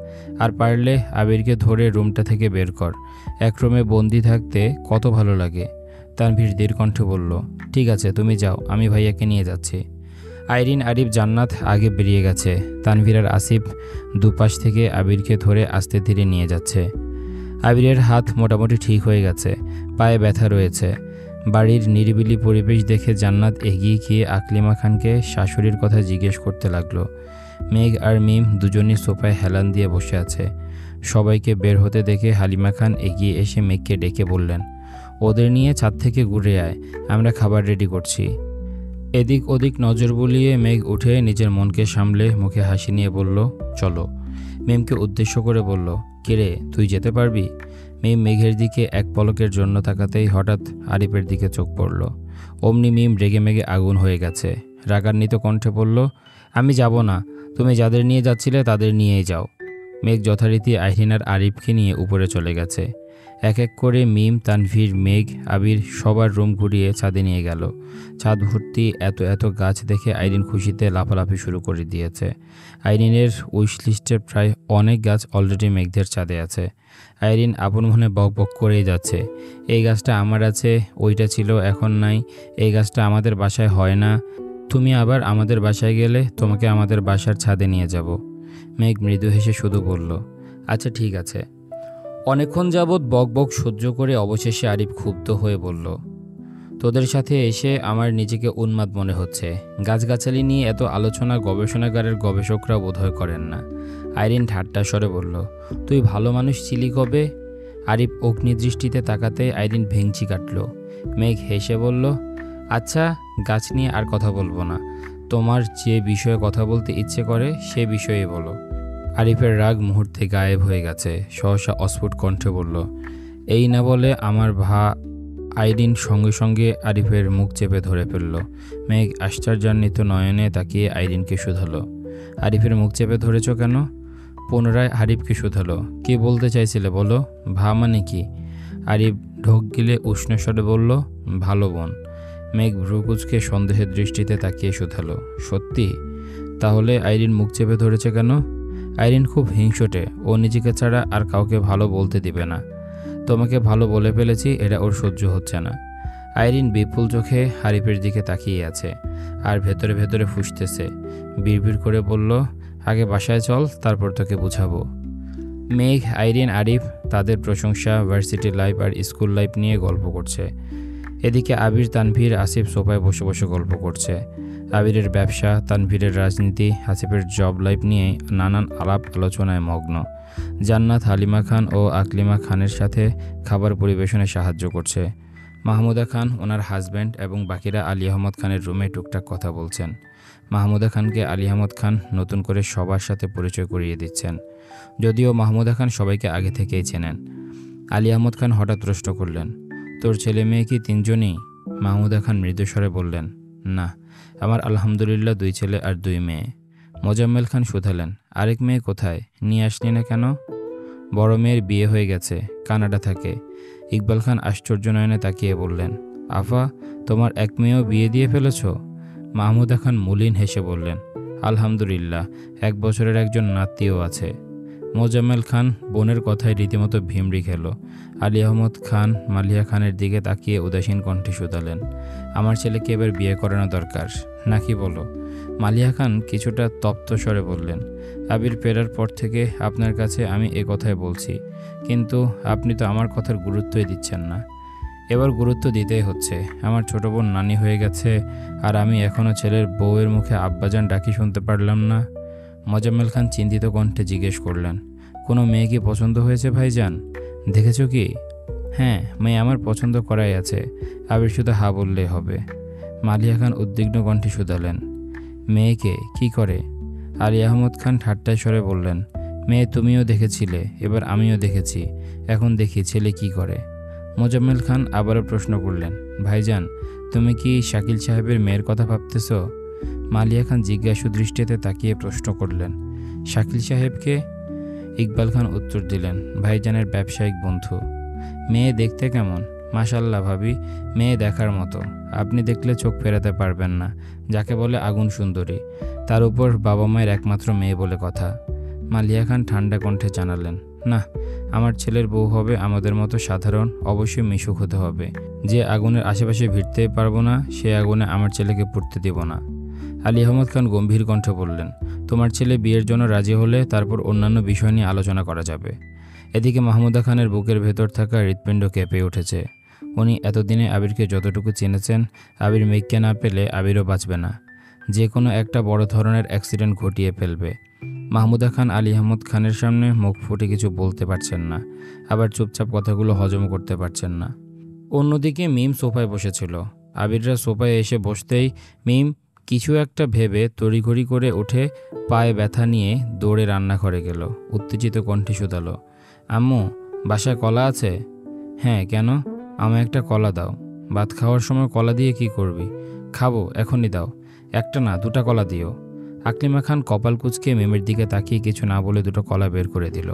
আর পারলে আবিরকে ধরে রুমটা থেকে বের কর, এক রুমে বন্দি থাকতে কত ভালো লাগে। তানভীর দীর্ঘকণ্ঠে বলল, ঠিক আছে তুমি যাও, আমি ভাইয়াকে নিয়ে যাচ্ছি। আইরিন, আরিফ, জান্নাত আগে বেরিয়ে গেছে। তানভীর আর আসিফ দুপাশ থেকে আবিরকে ধরে আস্তে ধীরে নিয়ে যাচ্ছে। আবিরের হাত মোটামুটি ঠিক হয়ে গেছে, পায়ে ব্যথা রয়েছে। বাড়ির নিরিবিলি পরিবেশ দেখে জান্নাত এগিয়ে গিয়ে আকলিমা খানকে শাশুড়ির কথা জিজ্ঞেস করতে লাগলো। মেঘ আর মিম দুজনই সোফায় হেলান দিয়ে বসে আছে। সবাইকে বের হতে দেখে হালিমা খান এগিয়ে এসে মেঘকে ডেকে বললেন, ওদের নিয়ে ছাদ থেকে ঘুরে আয়, আমরা খাবার রেডি করছি। এদিক ওদিক নজর বুলিয়ে মেঘ উঠে নিজের মনকে সামলে মুখে হাসি নিয়ে বলল, চলো। মিমকে উদ্দেশ্য করে বলল, কিরে তুই যেতে পারবি? মিম মেঘের দিকে এক পলকের জন্য তাকাতেই হঠাৎ আরিফের দিকে চোখ পড়ল। অমনি মিম রেগে মেগে আগুন হয়ে গেছে। রাগান্বিত কণ্ঠে বলল, আমি যাব না, তুমি যাদের নিয়ে যাচ্ছিলে তাদের নিয়েই যাও। মেঘ যথারীতি আইরিন আর আরিফকে নিয়ে উপরে চলে গেছে। এক এক করে মিম, তানভীর, মেঘ, আবির সবার রুম ঘুরিয়ে ছাদে নিয়ে গেল। ছাদ ভর্তি এত এত গাছ দেখে আইরিন খুশিতে লাফালাফি শুরু করে দিয়েছে। আইরিনের উইশ লিস্টের প্রায় অনেক গাছ অলরেডি মেঘদের ছাদে আছে। আইরিন আপন মনে বক বক করেই যাচ্ছে, এই গাছটা আমার আছে, ওইটা ছিল এখন নাই, এই গাছটা আমাদের বাসায় হয় না, তুমি আবার আমাদের বাসায় গেলে তোমাকে আমাদের বাসার ছাদে নিয়ে যাব। মেঘ মৃদু হেসে শুধু বলল, আচ্ছা ঠিক আছে। অনেকক্ষণ যাবৎ বক বক সহ্য করে অবশেষে আরিফ ক্ষুব্ধ হয়ে বলল, তোদের সাথে এসে আমার নিজেকে উন্মাদ মনে হচ্ছে। গাছগাছালি নিয়ে এত আলোচনা গবেষণাগারের গবেষকরা বোধহয় করেন না। আইরিন ঠাট্টা স্বরে বলল, তুই ভালো মানুষ ছিলি কবে? আরিফ অগ্নিদৃষ্টিতে তাকাতে আইরিন ভেঙচি কাটল। মেঘ হেসে বলল, আচ্ছা গাছ নিয়ে আর কথা বলবো না, তোমার যে বিষয়ে কথা বলতে ইচ্ছে করে সে বিষয়ে বলো। আরিফের রাগ মুহূর্তে গায়েব হয়ে গেছে। সহসা অস্ফুট কণ্ঠে বলল, এই না বলে আইরিন সঙ্গে সঙ্গে আরিফের মুখ চেপে ধরে ফেলল। মেঘ আশ্চর্যান্বিত নয়নে তাকিয়ে আইরিনকে শুধালো, আরিফের মুখ চেপে ধরেছ কেন? পুনরায় আরিফকে শুধালো, কি বলতে চাইছিলে বলো? ভা মানে কি? আরিফ ঢোক গিলে উষ্ণ স্বরে বলল, ভালো বোন। মেঘ ভ্রুকুচকে সন্দেহের দৃষ্টিতে তাকিয়ে শুধালো, সত্যি? তাহলে আইরিন মুখ চেপে ধরেছে কেন? আইরিন খুব হিংসুটে, ও নিজেকে ছাড়া আর কাউকে ভালো বলতে দিবে না। তোমাকে ভালো বলে ফেলেছি, এটা ওর সহ্য হচ্ছে না। আইরিন বিপুল চোখে আরিফের দিকে তাকিয়ে আছে আর ভেতরে ভেতরে ফুঁসতেছে। বিড়বিড় করে বলল, আগে বাসায় চল, তারপর তোকে বুঝাবো। মেঘ, আইরিন, আরিফ তাদের প্রশংসা, ভার্সিটি লাইফ আর স্কুল লাইফ নিয়ে গল্প করছে। এদিকে আবির, তানভীর, আসিফ সোফায় বসে বসে গল্প করছে। আবিরের ব্যবসা, তানভীরের রাজনীতি, আসিফের জব লাইফ নিয়ে নানান আলাপ আলোচনায় মগ্ন। জান্নাত হালিমা খান ও আকলিমা খানের সাথে খাবার পরিবেশনে সাহায্য করছে। মাহমুদা খান, ওনার হাজব্যান্ড এবং বাকিরা আলী আহমদ খানের রুমে টুকটাক কথা বলছেন। মাহমুদা খানকে আলী আহমদ খান নতুন করে সবার সাথে পরিচয় করিয়ে দিচ্ছেন, যদিও মাহমুদা খান সবাইকে আগে থেকেই চেনেন। আলী আহমদ খান হঠাৎ প্রশ্ন করলেন, তোর ছেলে মেয়ে কি তিনজনই? মাহমুদা খান মৃদুস্বরে বললেন, না, আমার আলহামদুলিল্লাহ 2 ছেলে আর 2 মেয়ে। মোজাম্মেল খান শুধালেন, আরেক মেয়ে কোথায়? নিয়ে আসলি না কেন? বড় মেয়ের বিয়ে হয়ে গেছে, কানাডা থাকে। ইকবাল খান আশ্চর্য নয়নে তাকিয়ে বললেন, আফা, তোমার এক মেয়েও বিয়ে দিয়ে ফেলেছ? মাহমুদা খান মলিন হেসে বললেন, আলহামদুলিল্লাহ, 1 বছরের একজন নাতিও আছে। মোজাম্মেল খান বোনের কথায় রীতিমতো ভিমড়ি খেল। আলী আহমদ খান মালিয়া খানের দিকে তাকিয়ে উদাসীন কণ্ঠে শুধালেন, আমার ছেলেকে এবার বিয়ে করানো দরকার নাকি বলো? মালিয়া খান কিছুটা তপ্ত স্বরে বললেন, আবির ফেরার পর থেকে আপনার কাছে আমি এ কথাই বলছি, কিন্তু আপনি তো আমার কথার গুরুত্বই দিচ্ছেন না। এবার গুরুত্ব দিতেই হচ্ছে। আমার ছোট বোন নানি হয়ে গেছে আর আমি এখনও ছেলের বউয়ের মুখে আব্বাজান ডাকি শুনতে পারলাম না। মোজাম্মেল খান চিন্তিত কণ্ঠে জিজ্ঞেস করলেন, কোনো মেয়ে কি পছন্দ হয়েছে ভাইজান? দেখেছো কি? হ্যাঁ, মেয়ে আমার পছন্দ করাই আছে, আবির শুধু হা বললেই হবে। মালিয়া খান উদ্বিগ্ন কণ্ঠে শুধালেন, মেয়েকে কি করে? আলী আহমদ খান ঠাট্টায় স্বরে বললেন, মেয়ে তুমিও দেখেছিলে, এবার আমিও দেখেছি, এখন দেখি ছেলে কি করে। মোজাম্মেল খান আবারও প্রশ্ন করলেন, ভাইজান, তুমি কি শাকিল সাহেবের মেয়ের কথা ভাবতেছ? মালিয়া খান জিজ্ঞাসু দৃষ্টিতে তাকিয়ে প্রশ্ন করলেন, শাকিল সাহেবকে? ইকবাল খান উত্তর দিলেন, ভাইজানের ব্যবসায়িক বন্ধু। মেয়ে দেখতে কেমন? মাশাল্লাহ ভাবি, মেয়ে দেখার মতো, আপনি দেখলে চোখ ফেরাতে পারবেন না, যাকে বলে আগুন সুন্দরী, তার উপর বাবা মায়ের একমাত্র মেয়ে বলে কথা। মালিয়া খান ঠান্ডা কণ্ঠে জানালেন, না, আমার ছেলের বউ হবে আমাদের মতো সাধারণ, অবশ্যই মিশুক হতে হবে। যে আগুনের আশেপাশে ভিড়তেই পারবো না, সে আগুনে আমার ছেলেকে পুড়তে দেব না। আলী আহমদ খান গম্ভীর কণ্ঠে বললেন, তোমার ছেলে বিয়ের জন্য রাজি হলে তারপর অন্যান্য বিষয় নিয়ে আলোচনা করা যাবে। এদিকে মাহমুদা খানের বুকের ভেতর থাকা হৃৎপিণ্ড কেঁপে উঠেছে। উনি এতদিনে আবিরকে যতটুকু চিনেছেন, আবির মেঘকে না পেলে আবিরও বাঁচবে না, যে কোনো একটা বড় ধরনের অ্যাক্সিডেন্ট ঘটিয়ে ফেলবে। মাহমুদা খান আলী আহমদ খানের সামনে মুখ ফুটে কিছু বলতে পারছেন না, আবার চুপচাপ কথাগুলো হজম করতে পারছেন না। অন্যদিকে মিম সোফায় বসেছিল। আবিররা সোফায় এসে বসতেই মিম কিছু একটা ভেবে তড়িঘড়ি করে উঠে পায়ে ব্যথা নিয়ে দৌড়ে রান্নাঘরে গেল। উত্তেজিত কণ্ঠে শুধালো, আম্মু, বাসায় কলা আছে? হ্যাঁ, কেন? আমায় একটা কলা দাও। ভাত খাওয়ার সময় কলা দিয়ে কি করবি? খাবো, এখনই দাও। একটা না, 2টা কলা দিও। আকলিমা খান কপাল কুঁচকে মিমের দিকে তাকিয়ে কিছু না বলে 2টো কলা বের করে দিল।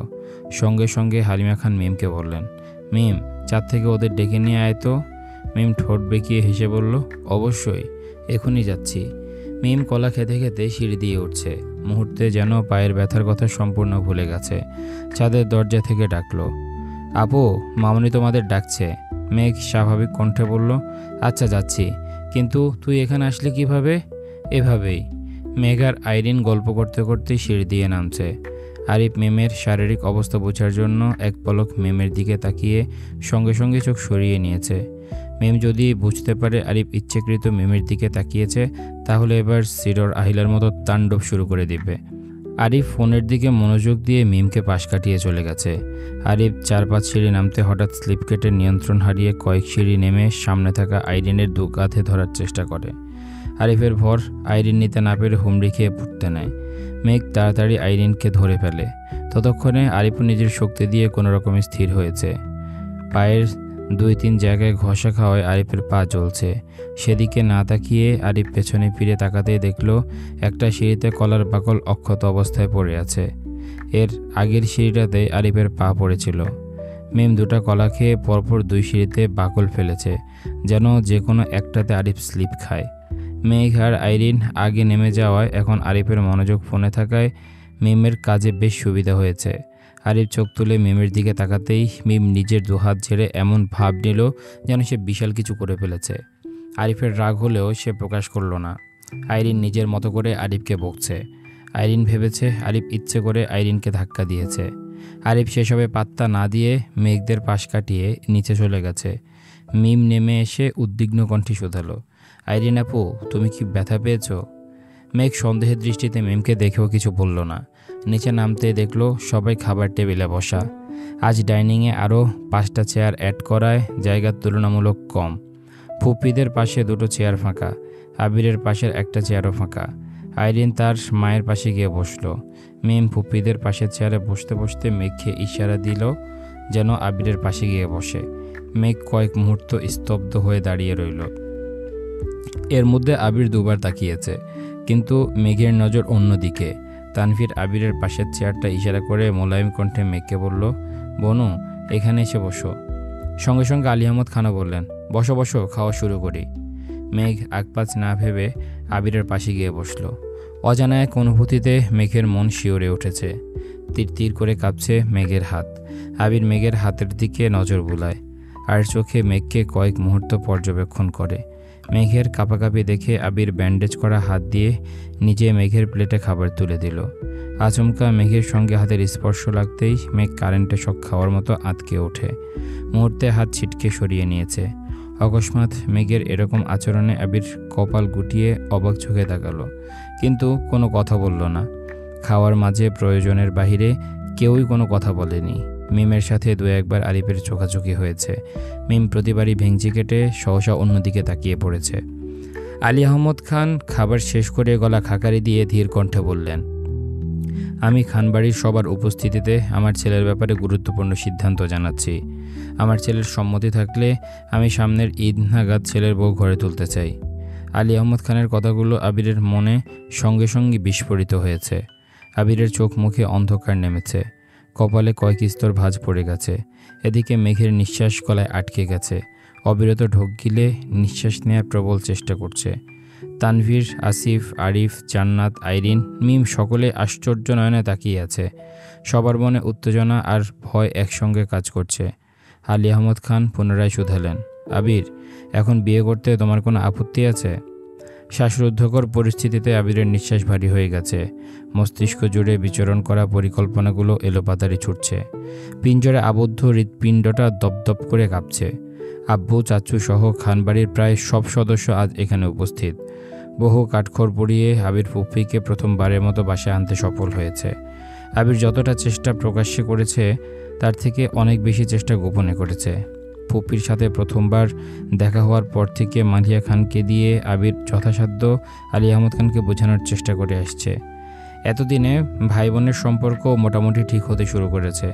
সঙ্গে সঙ্গে হালিমা খান মিমকে বললেন, মিম, চাঁদ থেকে ওদের ডেকে নিয়ে আয় তো। মিম ঠোঁট বেঁকিয়ে হেসে বলল, অবশ্যই, এখনই যাচ্ছি। মিম কলা খেতে খেতে সিঁড়ি দিয়ে উঠছে। মুহূর্তে যেন পায়ের ব্যথার কথা সম্পূর্ণ ভুলে গেছে। চাঁদের দরজা থেকে ডাকলো, আপু, মামনি তোমাদের ডাকছে। মেঘ স্বাভাবিক কণ্ঠে বলল, আচ্ছা যাচ্ছি, কিন্তু তুই এখানে আসলি কিভাবে? এভাবেই। মেঘ আর আইরিন গল্প করতে করতে সিঁড়ি দিয়ে নামছে। আরিফ মিমের শারীরিক অবস্থা বোঝার জন্য এক পলক মিমের দিকে তাকিয়ে সঙ্গে সঙ্গে চোখ সরিয়ে নিয়েছে। মিম যদি বুঝতে পারে আরিফ ইচ্ছাকৃত মিমের দিকে তাকিয়েছে, তাহলে এবার সিডর আহিলার মতো তাণ্ডব শুরু করে দিবে। আরিফ ফোনের দিকে মনোযোগ দিয়ে মিমকে পাশ কাটিয়ে চলে গেছে। আরিফ 4-5 সিঁড়ি নামতে হঠাৎ স্লিপ কেটে নিয়ন্ত্রণ হারিয়ে কয়েক সিঁড়ি নেমে সামনে থাকা আইরিনের 2 কাঁধে ধরার চেষ্টা করে। আরিফের ভর আইরিন নিতে না পেরে হুমড়ি খেয়ে পড়তে নেয়। মেঘ তাড়াতাড়ি আইরিনকে ধরে ফেলে। ততক্ষণে আরিফও নিজের শক্তি দিয়ে কোনো রকমে স্থির হয়েছে। পায়ের 2-3 জায়গায় ঘষা খাওয়ায় আরিফের পা জ্বলছে। সেদিকে না তাকিয়ে আরিফ পেছনে ফিরে তাকাতেই দেখল একটা সিঁড়িতে কলার বাকল অক্ষত অবস্থায় পড়ে আছে। এর আগের সিঁড়িটাতে আরিফের পা পড়েছিল। মিম 2টা কলা খেয়ে পরপর 2 সিঁড়িতে বাকল ফেলেছে, যেন যে কোনো একটাতে আরিফ স্লিপ খায়। মেঘ আর আইরিন আগে নেমে যাওয়ায় এখন আরিফের মনোযোগ ফোনে থাকায় মিমের কাজে বেশ সুবিধা হয়েছে। আরিফ চোখ তুলে মিমের দিকে তাকাতেই মিম নিজের 2 হাত ছেড়ে এমন ভাব নিল যেন সে বিশাল কিছু করে ফেলেছে। আরিফের রাগ হলেও সে প্রকাশ করল না। আইরিন নিজের মতো করে আরিফকে বকছে। আইরিন ভেবেছে আরিফ ইচ্ছে করে আইরিনকে ধাক্কা দিয়েছে। আরিফ সেসবে পাত্তা না দিয়ে মেঘদের পাশ কাটিয়ে নিচে চলে গেছে। মিম নেমে এসে উদ্বিগ্ন কণ্ঠে শুধালো, আইরিন আপু, তুমি কি ব্যথা পেয়েছো? মেঘ সন্দেহের দৃষ্টিতে মিমকে দেখেও কিছু বলল না। নিচে নামতে দেখলো সবাই খাবার টেবিলে বসা। আজ ডাইনিংয়ে আরও 5টা চেয়ার অ্যাড করায় জায়গা তুলনামূলক কম। ফুপ্পিদের পাশে 2টো চেয়ার ফাঁকা, আবিরের পাশের একটা চেয়ারও ফাঁকা। আইরিন তার মায়ের পাশে গিয়ে বসলো। মিম ফুপ্পিদের পাশের চেয়ারে বসতে বসতে মেঘকে ইশারা দিল যেন আবিরের পাশে গিয়ে বসে। মেঘ কয়েক মুহূর্ত স্তব্ধ হয়ে দাঁড়িয়ে রইল। এর মধ্যে আবির 2বার তাকিয়েছে, কিন্তু মেঘের নজর অন্যদিকে। তানভীর আবিরের পাশের চেয়ারটা ইশারা করে মোলায়েম কণ্ঠে মেঘকে বলল, বনু, এখানে এসে বসো। সঙ্গে সঙ্গে আলী আহমদ খানও বললেন, বসো বসো, খাওয়া শুরু করি। মেঘ আগপাচ না ভেবে আবিরের পাশে গিয়ে বসল। অজানা এক অনুভূতিতে মেঘের মন শিওরে উঠেছে। তীর তীর করে কাঁপছে মেঘের হাত। আবির মেঘের হাতের দিকে নজর বুলায়, আর চোখে মেঘকে কয়েক মুহূর্ত পর্যবেক্ষণ করে। মেঘের কাঁপাকাঁপি দেখে আবির ব্যান্ডেজ করা হাত দিয়ে নিজে মেঘের প্লেটে খাবার তুলে দিল। আচমকা মেঘের সঙ্গে হাতের স্পর্শ লাগতেই মেঘ কারেন্টে শক খাওয়ার মতো আঁতকে ওঠে। মুহূর্তে হাত ছিটকে সরিয়ে নিয়েছে। অকস্মাৎ মেঘের এরকম আচরণে আবির কপাল গুটিয়ে অবাক চোখে তাকালো, কিন্তু কোনো কথা বলল না। খাওয়ার মাঝে প্রয়োজনের বাহিরে কেউই কোনো কথা বলেনি। মিমের সাথে 2-1বার আরিফের চোখাচোখি হয়েছে। মিম প্রতিবারই ভেঙচি কেটে সহসা অন্যদিকে তাকিয়ে পড়েছে। আলী আহমদ খান খাবার শেষ করে গলা খাকারি দিয়ে ধীর কণ্ঠে বললেন, আমি খানবাড়ির সবার উপস্থিতিতে আমার ছেলের ব্যাপারে গুরুত্বপূর্ণ সিদ্ধান্ত জানাচ্ছি। আমার ছেলের সম্মতি থাকলে আমি সামনের ঈদ নাগাদ ছেলের বউ ঘরে তুলতে চাই। আলী আহমদ খানের কথাগুলো আবিরের মনে সঙ্গে সঙ্গে বিস্ফোরিত হয়েছে। আবিরের চোখ মুখে অন্ধকার নেমেছে, কপালে কয়েক স্তর ভাঁজ পড়ে গেছে। এদিকে মেঘের নিঃশ্বাস গলায় আটকে গেছে। অবিরত ঢোক গিলে নিঃশ্বাস নেওয়ার প্রবল চেষ্টা করছে। তানভীর, আসিফ, আরিফ, জান্নাত, আইরিন, মিম সকলে আশ্চর্য নয়নে তাকিয়ে আছে। সবার মনে উত্তেজনা আর ভয় একসঙ্গে কাজ করছে। আলী আহমদ খান পুনরায় শুধালেন, আবির, এখন বিয়ে করতে তোমার কোনো আপত্তি আছে? শ্বাসরুদ্ধকর পরিস্থিতিতে আবিরের নিঃশ্বাস ভারী হয়ে গেছে। মস্তিষ্ক জুড়ে বিচরণ করা পরিকল্পনাগুলো এলোপাতাড়ি ছুটছে। পিঞ্জরে আবদ্ধ হৃৎপিণ্ডটা দপদপ করে কাঁপছে। আব্বু, চাচু সহ খানবাড়ির প্রায় সব সদস্য আজ এখানে উপস্থিত। বহু কাঠখড় পুড়িয়ে আবির ফুফিকে প্রথমবারের মতো বাসায় আনতে সফল হয়েছে। আবির যতটা চেষ্টা প্রকাশ্যে করেছে তার থেকে অনেক বেশি চেষ্টা গোপনে করেছে। ফুপির সাথে প্রথমবার দেখা হওয়ার পর থেকে মালিয়া খানকে দিয়ে আবির যথাসাধ্য আলী আহমদ খানকে বোঝানোর চেষ্টা করে আসছে। এতদিনে ভাই বোনের সম্পর্ক মোটামুটি ঠিক হতে শুরু করেছে।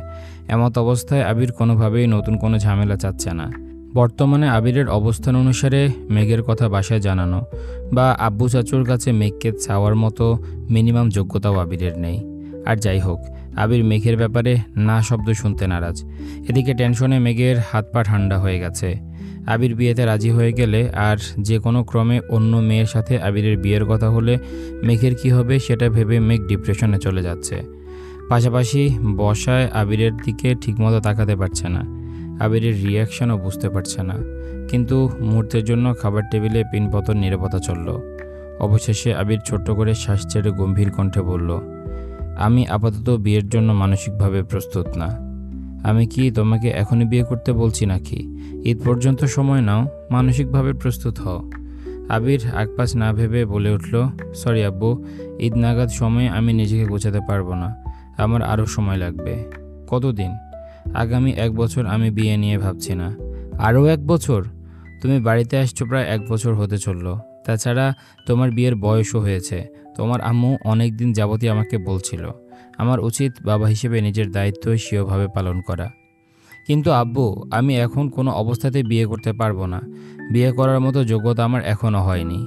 এমত অবস্থায় আবির কোনোভাবেই নতুন কোনো ঝামেলা চাচ্ছে না। বর্তমানে আবিরের অবস্থান অনুসারে মেঘের কথা বাসায় জানানো বা আব্বু চাচুর কাছে মেঘকে চাওয়ার মতো মিনিমাম যোগ্যতাও আবিরের নেই। আর যাই হোক, আবির মেঘের ব্যাপারে না শব্দ শুনতে নারাজ। এদিকে টেনশনে মেঘের হাত পা ঠান্ডা হয়ে গেছে। আবির বিয়েতে রাজি হয়ে গেলে আর যে কোনো ক্রমে অন্য মেয়ের সাথে আবিরের বিয়ের কথা হলে মেঘের কি হবে সেটা ভেবে মেঘ ডিপ্রেশনে চলে যাচ্ছে। পাশাপাশি বসায় আবিরের দিকে ঠিকমতো তাকাতে পারছে না। আবিরের রিয়াকশনও বুঝতে পারছে না। কিন্তু মুহূর্তের জন্য খাবার টেবিলে পিনপতন নীরবতা চলল। অবশেষে আবির ছোট্ট করে শ্বাস ছেড়ে গম্ভীর কণ্ঠে বলল, আমি আপাতত বিয়ের জন্য মানসিকভাবে প্রস্তুত না। আমি কি তোমাকে এখনই বিয়ে করতে বলছি নাকি? ঈদ পর্যন্ত সময় নাও, মানসিকভাবে প্রস্তুত হও। আবির আগপাশ না ভেবে বলে উঠল, সরি আব্বু, ঈদ নাগাদ সময়ে আমি নিজেকে গোছাতে পারবো না। আমার আরও সময় লাগবে। কতদিন? আগামী 1 বছর আমি বিয়ে নিয়ে ভাবছি না। আরও 1 বছর? তুমি বাড়িতে আসছো প্রায় 1 বছর হতে চলল। তাছাড়া তোমার বিয়ের বয়সও হয়েছে। তোমার আম্মু অনেক দিন যাবতীয় আমাকে বলছিল আমার উচিত বাবা হিসেবে নিজের দায়িত্ব স্বীয়ভাবে পালন করা। কিন্তু আব্বু, আমি এখন কোনো অবস্থাতেই বিয়ে করতে পারবো না। বিয়ে করার মতো যোগ্যতা আমার এখনও হয়নি।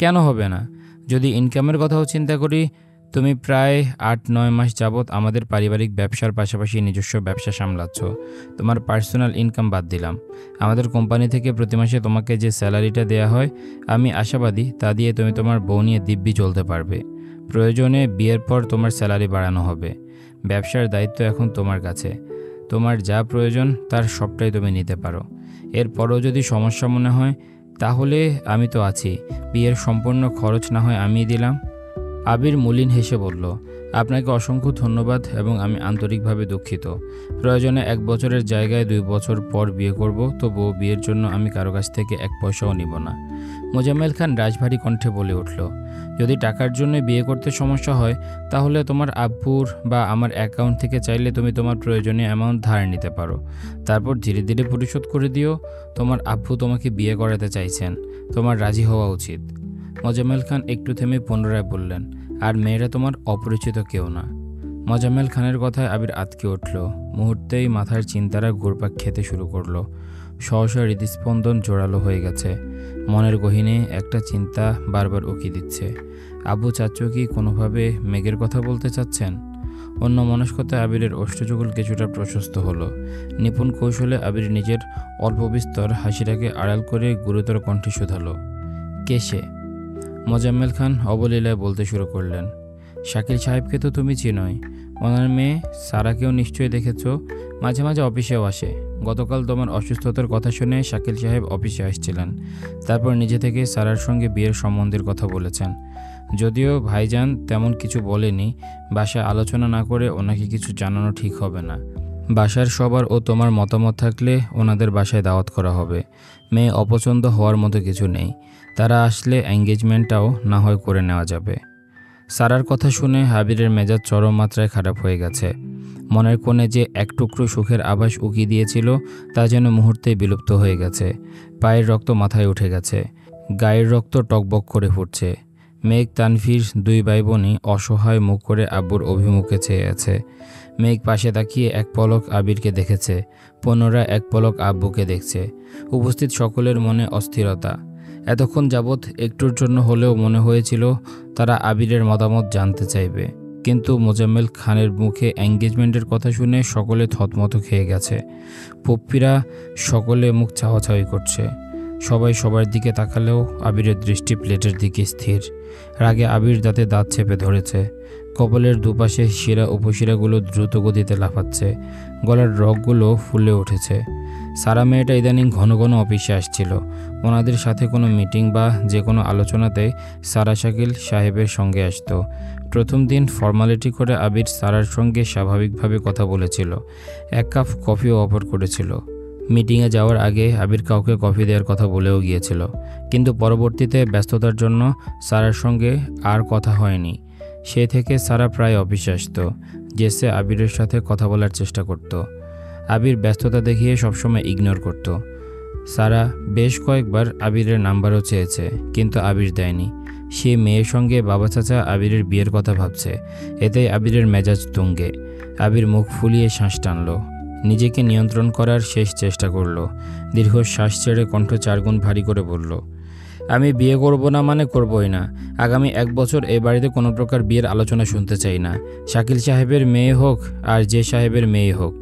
কেন হবে না? যদি ইনকামের কথাও চিন্তা করি, তুমি প্রায় ৮-৯ মাস যাবৎ আমাদের পারিবারিক ব্যবসার পাশাপাশি নিজস্ব ব্যবসা সামলাচ্ছ। তোমার পার্সোনাল ইনকাম বাদ দিলাম, আমাদের কোম্পানি থেকে প্রতি মাসে তোমাকে যে স্যালারিটা দেয়া হয়, আমি আশাবাদী তা দিয়ে তুমি তোমার বউ নিয়ে দিব্যি চলতে পারবে। প্রয়োজনে বিয়ের পর তোমার স্যালারি বাড়ানো হবে। ব্যবসার দায়িত্ব এখন তোমার কাছে। তোমার যা প্রয়োজন তার সবটাই তুমি নিতে পারো। এরপরও যদি সমস্যা মনে হয়, তাহলে আমি তো আছি। বিয়ের সম্পূর্ণ খরচ না হয় আমিই দিলাম। আবির মলিন হেসে বলল, আপনাকে অসংখ্য ধন্যবাদ এবং আমি আন্তরিকভাবে দুঃখিত। প্রয়োজনে 1 বছরের জায়গায় 2 বছর পর বিয়ে করব, তবুও বিয়ের জন্য আমি কারো কাছ থেকে 1 পয়সাও নিব না। মোজাম্মেল খান রাজভারী কণ্ঠে বলে উঠল, যদি টাকার জন্য বিয়ে করতে সমস্যা হয়, তাহলে তোমার আব্বুর বা আমার অ্যাকাউন্ট থেকে চাইলে তুমি তোমার প্রয়োজনীয় অ্যামাউন্ট ধার নিতে পারো। তারপর ধীরে ধীরে পরিশোধ করে দিও। তোমার আব্বু তোমাকে বিয়ে করাতে চাইছেন, তোমার রাজি হওয়া উচিত। মোজাম্মেল খান একটু থেমে পুনরায় বললেন, আর মেয়েরা তোমার অপরিচিত কেউ না। মোজাম্মেল খানের কথায় আবির আঁতকে উঠল। মুহূর্তেই মাথার চিন্তারা ঘুরপাক খেতে শুরু করলো। সহসা হৃদস্পন্দন জোরালো হয়ে গেছে। মনের গহীনে একটা চিন্তা বারবার উকি দিচ্ছে। আব্বু চাচ্চু কি কোনোভাবে মেঘের কথা বলতে চাচ্ছেন? অন্য মনস্কতায় আবিরের ওষ্ঠযুগল কিছুটা প্রশস্ত হলো। নিপুণ কৌশলে আবির নিজের অল্প বিস্তর হাসিটাকে আড়াল করে গুরুতর কণ্ঠে শুধালো, কে সে? মোজাম্মেল খান অবলীলায় বলতে শুরু করলেন, শাকিল সাহেবকে তো তুমি চিনোই। ওনার মেয়ে সারাকেও নিশ্চয়ই দেখেছ, মাঝে মাঝে অফিসেও আসে। গতকাল তোমার অসুস্থতার কথা শুনে শাকিল সাহেব অফিসে আসছিলেন। তারপর নিজে থেকে সারার সঙ্গে বিয়ের সম্বন্ধের কথা বলেছেন। যদিও ভাইজান তেমন কিছু বলেনি, বাসায় আলোচনা না করে ওনাকে কিছু জানানো ঠিক হবে না। বাসার সবার ও তোমার মতামত থাকলে ওনাদের বাসায় দাওয়াত করা হবে। মেয়ে অপছন্দ হওয়ার মতো কিছু নেই। তারা আসলে এঙ্গেজমেন্টটাও না হয় করে নেওয়া যাবে। সারার কথা শুনে আবিরের মেজাজ চরম মাত্রায় খারাপ হয়ে গেছে। মনের কোণে যে এক টুকরো সুখের আভাস উকি দিয়েছিল, তা যেন মুহূর্তেই বিলুপ্ত হয়ে গেছে। পায়ের রক্ত মাথায় উঠে গেছে, গায়ের রক্ত টকবক করে ফুটছে। মেঘ তানভীর 2 ভাই বোনই অসহায় মুখ করে আব্বুর অভিমুখে চেয়ে আছে। মেঘ পাশে তাকিয়ে এক পলক আবিরকে দেখেছে, পুনরায় এক পলক আব্বুকে দেখছে। উপস্থিত সকলের মনে অস্থিরতা। এতক্ষণ যাবৎ একটুর জন্য হলেও মনে হয়েছিল তারা আবিরের মতামত জানতে চাইবে, কিন্তু মোজাম্মেল খানের মুখে এঙ্গেজমেন্টের কথা শুনে সকলে থতমত খেয়ে গেছে। পপ্পীরা সকলে মুখ চাওয়াচাওয়ি করছে। সবাই সবার দিকে তাকালেও আবিরের দৃষ্টি প্লেটের দিকে স্থির। রাগে আবির দাঁতে দাঁত চেপে ধরেছে। কপালের দুপাশে শিরা উপশিরাগুলো দ্রুত গতিতে লাফাচ্ছে, গলার রগগুলো ফুলে উঠেছে। সারা মেয়েটা ইদানিং ঘন ঘন অফিসে আসছিল। ওনাদের সাথে কোনো মিটিং বা যে কোনো আলোচনাতে সারা শাকিল সাহেবের সঙ্গে আসতো। প্রথম দিন ফর্মালিটি করে আবির সারার সঙ্গে স্বাভাবিকভাবে কথা বলেছিল, 1 কাপ কফিও অফার করেছিল। মিটিংয়ে যাওয়ার আগে আবির কাউকে কফি দেওয়ার কথা বলেও গিয়েছিল, কিন্তু পরবর্তীতে ব্যস্ততার জন্য সারার সঙ্গে আর কথা হয়নি। সে থেকে সারা প্রায় অফিসে আসতো, জেসে আবিরের সাথে কথা বলার চেষ্টা করত। আবির ব্যস্ততা দেখিয়ে সবসময় ইগনোর করত। সারা বেশ কয়েকবার আবিরের নাম্বারও চেয়েছে, কিন্তু আবির দেয়নি। সে মেয়ের সঙ্গে বাবা চাচা আবিরের বিয়ের কথা ভাবছে, এতেই আবিরের মেজাজ তুঙ্গে। আবির মুখ ফুলিয়ে শ্বাস টানল, নিজেকে নিয়ন্ত্রণ করার শেষ চেষ্টা করল। দীর্ঘ শ্বাস ছেড়ে কণ্ঠ 4 গুণ ভারী করে বলল, আমি বিয়ে করব না মানে করবই না। আগামী 1 বছর এ বাড়িতে কোনো প্রকার বিয়ের আলোচনা শুনতে চাই না। শাকিল সাহেবের মেয়ে হোক আর যে সাহেবের মেয়ে হোক,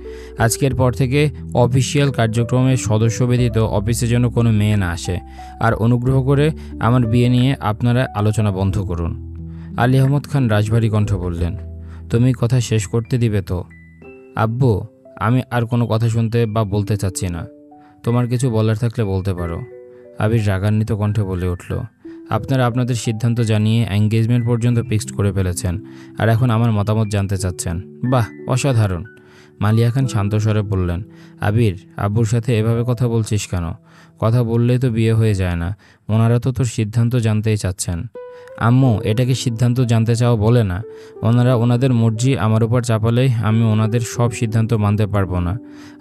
আজকের পর থেকে অফিসিয়াল কার্যক্রমের সদস্য ব্যতীত অফিসে যেন কোনো মেয়ে না আসে। আর অনুগ্রহ করে আমার বিয়ে নিয়ে আপনারা আলোচনা বন্ধ করুন। আলী আহমদ খান রাজভারী কণ্ঠ বললেন, তুমি কথা শেষ করতে দিবে তো? আব্বু, আমি আর কোনো কথা শুনতে বা বলতে চাচ্ছি না। তোমার কিছু বলার থাকলে বলতে পারো। আবির রাগান্বিত কণ্ঠে বলে উঠল, আপনারা আপনাদের সিদ্ধান্ত জানিয়ে এঙ্গেজমেন্ট পর্যন্ত ফিক্সড করে ফেলেছেন, আর এখন আমার মতামত জানতে চাচ্ছেন? বাহ, অসাধারণ। মালিয়া খান শান্ত স্বরে বললেন, আবির, আব্বুর সাথে এভাবে কথা বলছিস কেন? কথা বললেই তো বিয়ে হয়ে যায় না। ওনারা তো তোর সিদ্ধান্ত জানতেই চাচ্ছেন। আম্মু, এটাকে সিদ্ধান্ত জানতে চাও বলে না। ওনারা ওনাদের মর্জি আমার উপর চাপালেই আমি ওনাদের সব সিদ্ধান্ত মানতে পারবো না।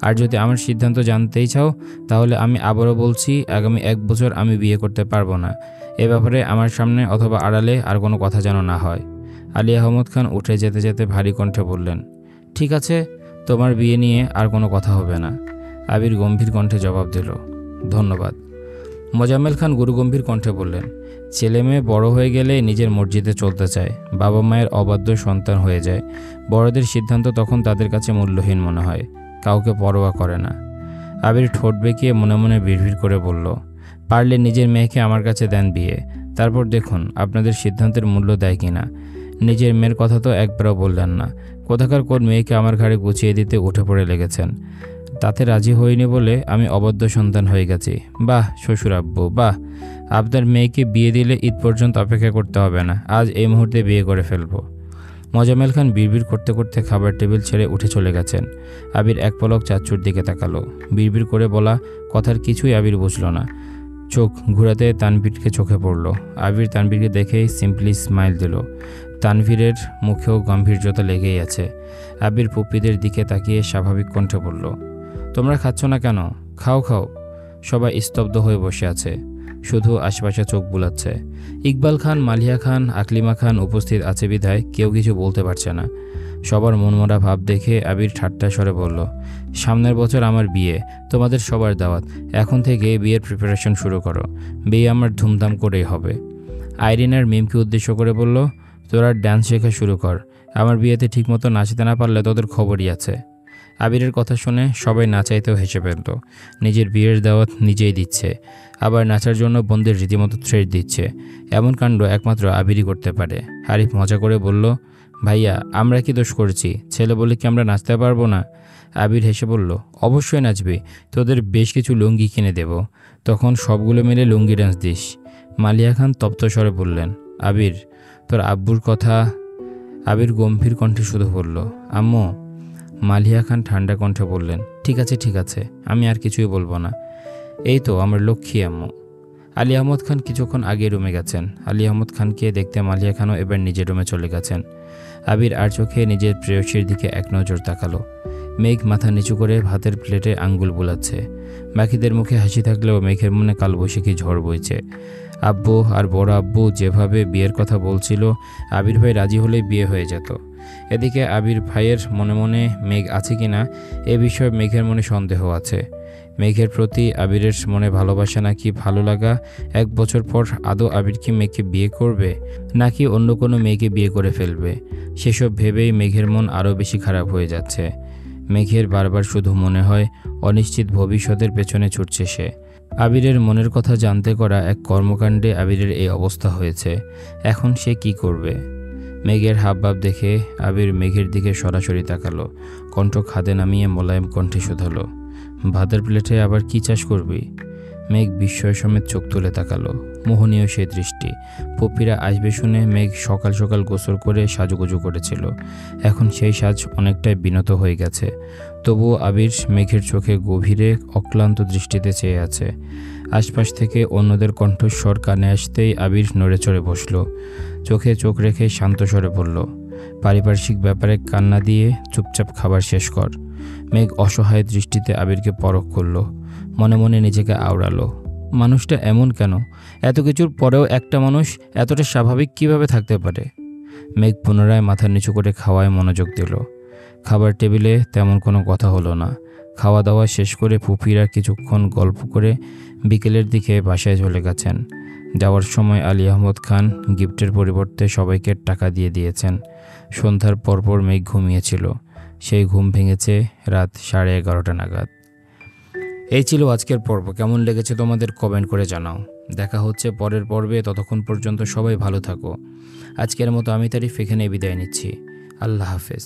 আর যদি আমার সিদ্ধান্ত জানতেই চাও, তাহলে আমি আবারও বলছি, আগামী 1 বছর আমি বিয়ে করতে পারবো না। এ ব্যাপারে আমার সামনে অথবা আড়ালে আর কোনো কথা যেন না হয়। আলী আহমদ খান উঠে যেতে যেতে ভারী কণ্ঠে বললেন, ঠিক আছে, তোমার বিয়ে নিয়ে আর কোনো কথা হবে না। আবির গম্ভীর কণ্ঠে জবাব দিল, ধন্যবাদ। মোজাম্মেল খান গুরুগম্ভীর কণ্ঠে বললেন, ছেলে মেয়ে বড় হয়ে গেলে নিজের মর্জিতে চলতে চায়, বাবা মায়ের অবাধ্য সন্তান হয়ে যায়। বড়দের সিদ্ধান্ত তখন তাদের কাছে মূল্যহীন মনে হয়, কাউকে পরোয়া করে না। আবির ঠোঁট বেঁকিয়ে মনে মনে বিড়বিড় করে বলল, পারলে নিজের মেয়েকে আমার কাছে দেন বিয়ে, তারপর দেখুন আপনাদের সিদ্ধান্তের মূল্য দেয় কিনা। নিজের মেয়ের কথা তো একবারও বললেন না। কোথাকার কোন মেয়েকে আমার ঘাড়ে গুছিয়ে দিতে উঠে পড়ে লেগেছেন। তাতে রাজি হইনি বলে আমি অবাধ্য সন্তান হয়ে গেছি। বাহ শ্বশুর আব্বু, বাহ। আপনার মেয়েকে বিয়ে দিলে ঈদ পর্যন্ত অপেক্ষা করতে হবে না, আজ এই মুহূর্তে বিয়ে করে ফেলবো। মোজাম্মেল খান বিড়বিড় করতে করতে খাবার টেবিল ছেড়ে উঠে চলে গেছেন। আবির এক পলক চাচ্চুর দিকে তাকালো। বিড়বিড় করে বলা কথার কিছুই আবির বুঝল না। চোখ ঘুরাতে তানভীরকে চোখে পড়ল। আবির তানভীরকে দেখেই সিম্পলি স্মাইল দিল। তানভীরের মুখেও গম্ভীর্যতা লেগেই আছে। আবির পুপ্পিদের দিকে তাকিয়ে স্বাভাবিক কণ্ঠে বলল, তোমরা খাচ্ছ না কেন? খাও খাও। সবাই স্তব্ধ হয়ে বসে আছে, শুধু আশেপাশে চোখ বুলাচ্ছে। ইকবাল খান, মালিহা খান, আকলিমা খান উপস্থিত আছে বিধায় কেউ কিছু বলতে পারছে না। সবার মনমরা ভাব দেখে আবির ঠাট্টা স্বরে বলল, সামনের বছর আমার বিয়ে, তোমাদের সবার দাওয়াত। এখন থেকে বিয়ের প্রিপারেশন শুরু করো, বিয়ে আমার ধুমধাম করেই হবে। আইরিন আর মিমকে উদ্দেশ্য করে বলল, তোরা ডান্স শেখা শুরু কর, আমার বিয়েতে ঠিকমতো নাচতে না পারলে তোদের খবরই আছে। আবিরের কথা শুনে সবাই নাচাইতেও হেসে ফেলত। নিজের বিয়ের দাওয়াত নিজেই দিচ্ছে, আবার নাচার জন্য বোনদের রীতিমতো থ্রেট দিচ্ছে। এমন কাণ্ড একমাত্র আবিরই করতে পারে। আরিফ মজা করে বলল, ভাইয়া আমরা কি দোষ করেছি? ছেলে বলে কি আমরা নাচতে পারবো না? আবির হেসে বলল, অবশ্যই নাচবি, তোদের বেশ কিছু লুঙ্গি কিনে দেব, তখন সবগুলো মিলে লুঙ্গি ডান্স দিস। মালিয়া খান তপ্ত স্বরে বললেন, আবির তোর আব্বুর কথা। আবির গম্ভীর কণ্ঠে শুধু বলল, আম্মু। মালিয়া খান ঠান্ডা কণ্ঠে বললেন, ঠিক আছে ঠিক আছে, আমি আর কিছুই বলবো না। এই তো আমার লক্ষ্মী আম্মু। আলী আহমদ খান কিছুক্ষণ আগে রুমে গেছেন। আলী আহমদ খানকে দেখতে মালিয়া খানও এবার নিজের রুমে চলে গেছেন। আবির আর চোখে নিজের প্রেয়সীর দিকে এক নজর তাকালো। মেঘ মাথা নিচু করে ভাতের প্লেটে আঙ্গুল বুলাচ্ছে। বাকিদের মুখে হাসি থাকলেও মেঘের মনে কালবৈশাখী ঝড় বইছে। আব্বু আর বড় আব্বু যেভাবে বিয়ের কথা বলছিল, আবির ভাই রাজি হলেই বিয়ে হয়ে যেত। এদিকে আবির ভাইয়ের মনে মনে মেঘ আছে কিনা এ বিষয়ে মেঘের মনে সন্দেহ আছে। মেঘের প্রতি আবিরের মনে ভালোবাসা নাকি ভালো লাগা, 1 বছর পর আদৌ আবির কি মেঘকে বিয়ে করবে নাকি অন্য কোনো মেয়েকে বিয়ে করে ফেলবে, সেসব ভেবেই মেঘের মন আরও বেশি খারাপ হয়ে যাচ্ছে। মেঘের বারবার শুধু মনে হয় অনিশ্চিত ভবিষ্যতের পেছনে ছুটছে সে। আবিরের মনের কথা জানতে করা এক কর্মকাণ্ডে আবিরের এই অবস্থা হয়েছে। এখন সে কি করবে? মেঘের হাবভাব দেখে আবির মেঘের দিকে সরাসরি তাকালো। কণ্ঠ খাদে নামিয়ে মোলায়েম কণ্ঠে শোধালো, ভাতের প্লেটে আবার কি চাষ করবি? মেঘ বিস্ময় সমেত চোখ তুলে তাকালো। মোহনীয় সেই দৃষ্টি। পপ্পিরা আসবে শুনে মেঘ সকাল সকাল গোসল করে সাজুগুজু করেছিল। এখন সেই সাজ অনেকটাই বিনত হয়ে গেছে। তবুও আবির মেঘের চোখে গভীরে অক্লান্ত দৃষ্টিতে চেয়ে আছে। আশপাশ থেকে অন্যদের কণ্ঠস্বর কানে আসতেই আবির নড়ে চড়ে বসল। চোখে চোখ রেখে শান্ত স্বরে বলল, পারিপার্শ্বিক ব্যাপারে কান্না দিয়ে চুপচাপ খাবার শেষ কর। মেঘ অসহায় দৃষ্টিতে আবিরকে পরখ করল। মনে মনে নিজেকে আওড়ালো, মানুষটা এমন কেন? এত কিছুর পরেও একটা মানুষ এতটা স্বাভাবিক কিভাবে থাকতে পারে? মেঘ পুনরায় মাথা নিচু করে খাওয়ায় মনোযোগ দিল। খাবার টেবিলে তেমন কোনো কথা হলো না। খাওয়া দাওয়া শেষ করে ফুপিরা কিছুক্ষণ গল্প করে বিকেলের দিকে বাসায় চলে গেছেন। যাওয়ার সময় আলী আহমদ খান গিফটের পরিবর্তে সবাইকে টাকা দিয়ে দিয়েছেন। সন্ধ্যার পরপর মেঘ ঘুমিয়েছিল। সেই ঘুম ভেঙেছে রাত 11:30 নাগাদ। এই ছিল আজকের পর্ব। কেমন লেগেছে তোমাদের কমেন্ট করে জানাও। দেখা হচ্ছে পরের পর্বে, ততক্ষণ পর্যন্ত সবাই ভালো থাকো। আজকের মতো আমি তারিফ এখানে বিদায় নিচ্ছি। আল্লাহ হাফেজ।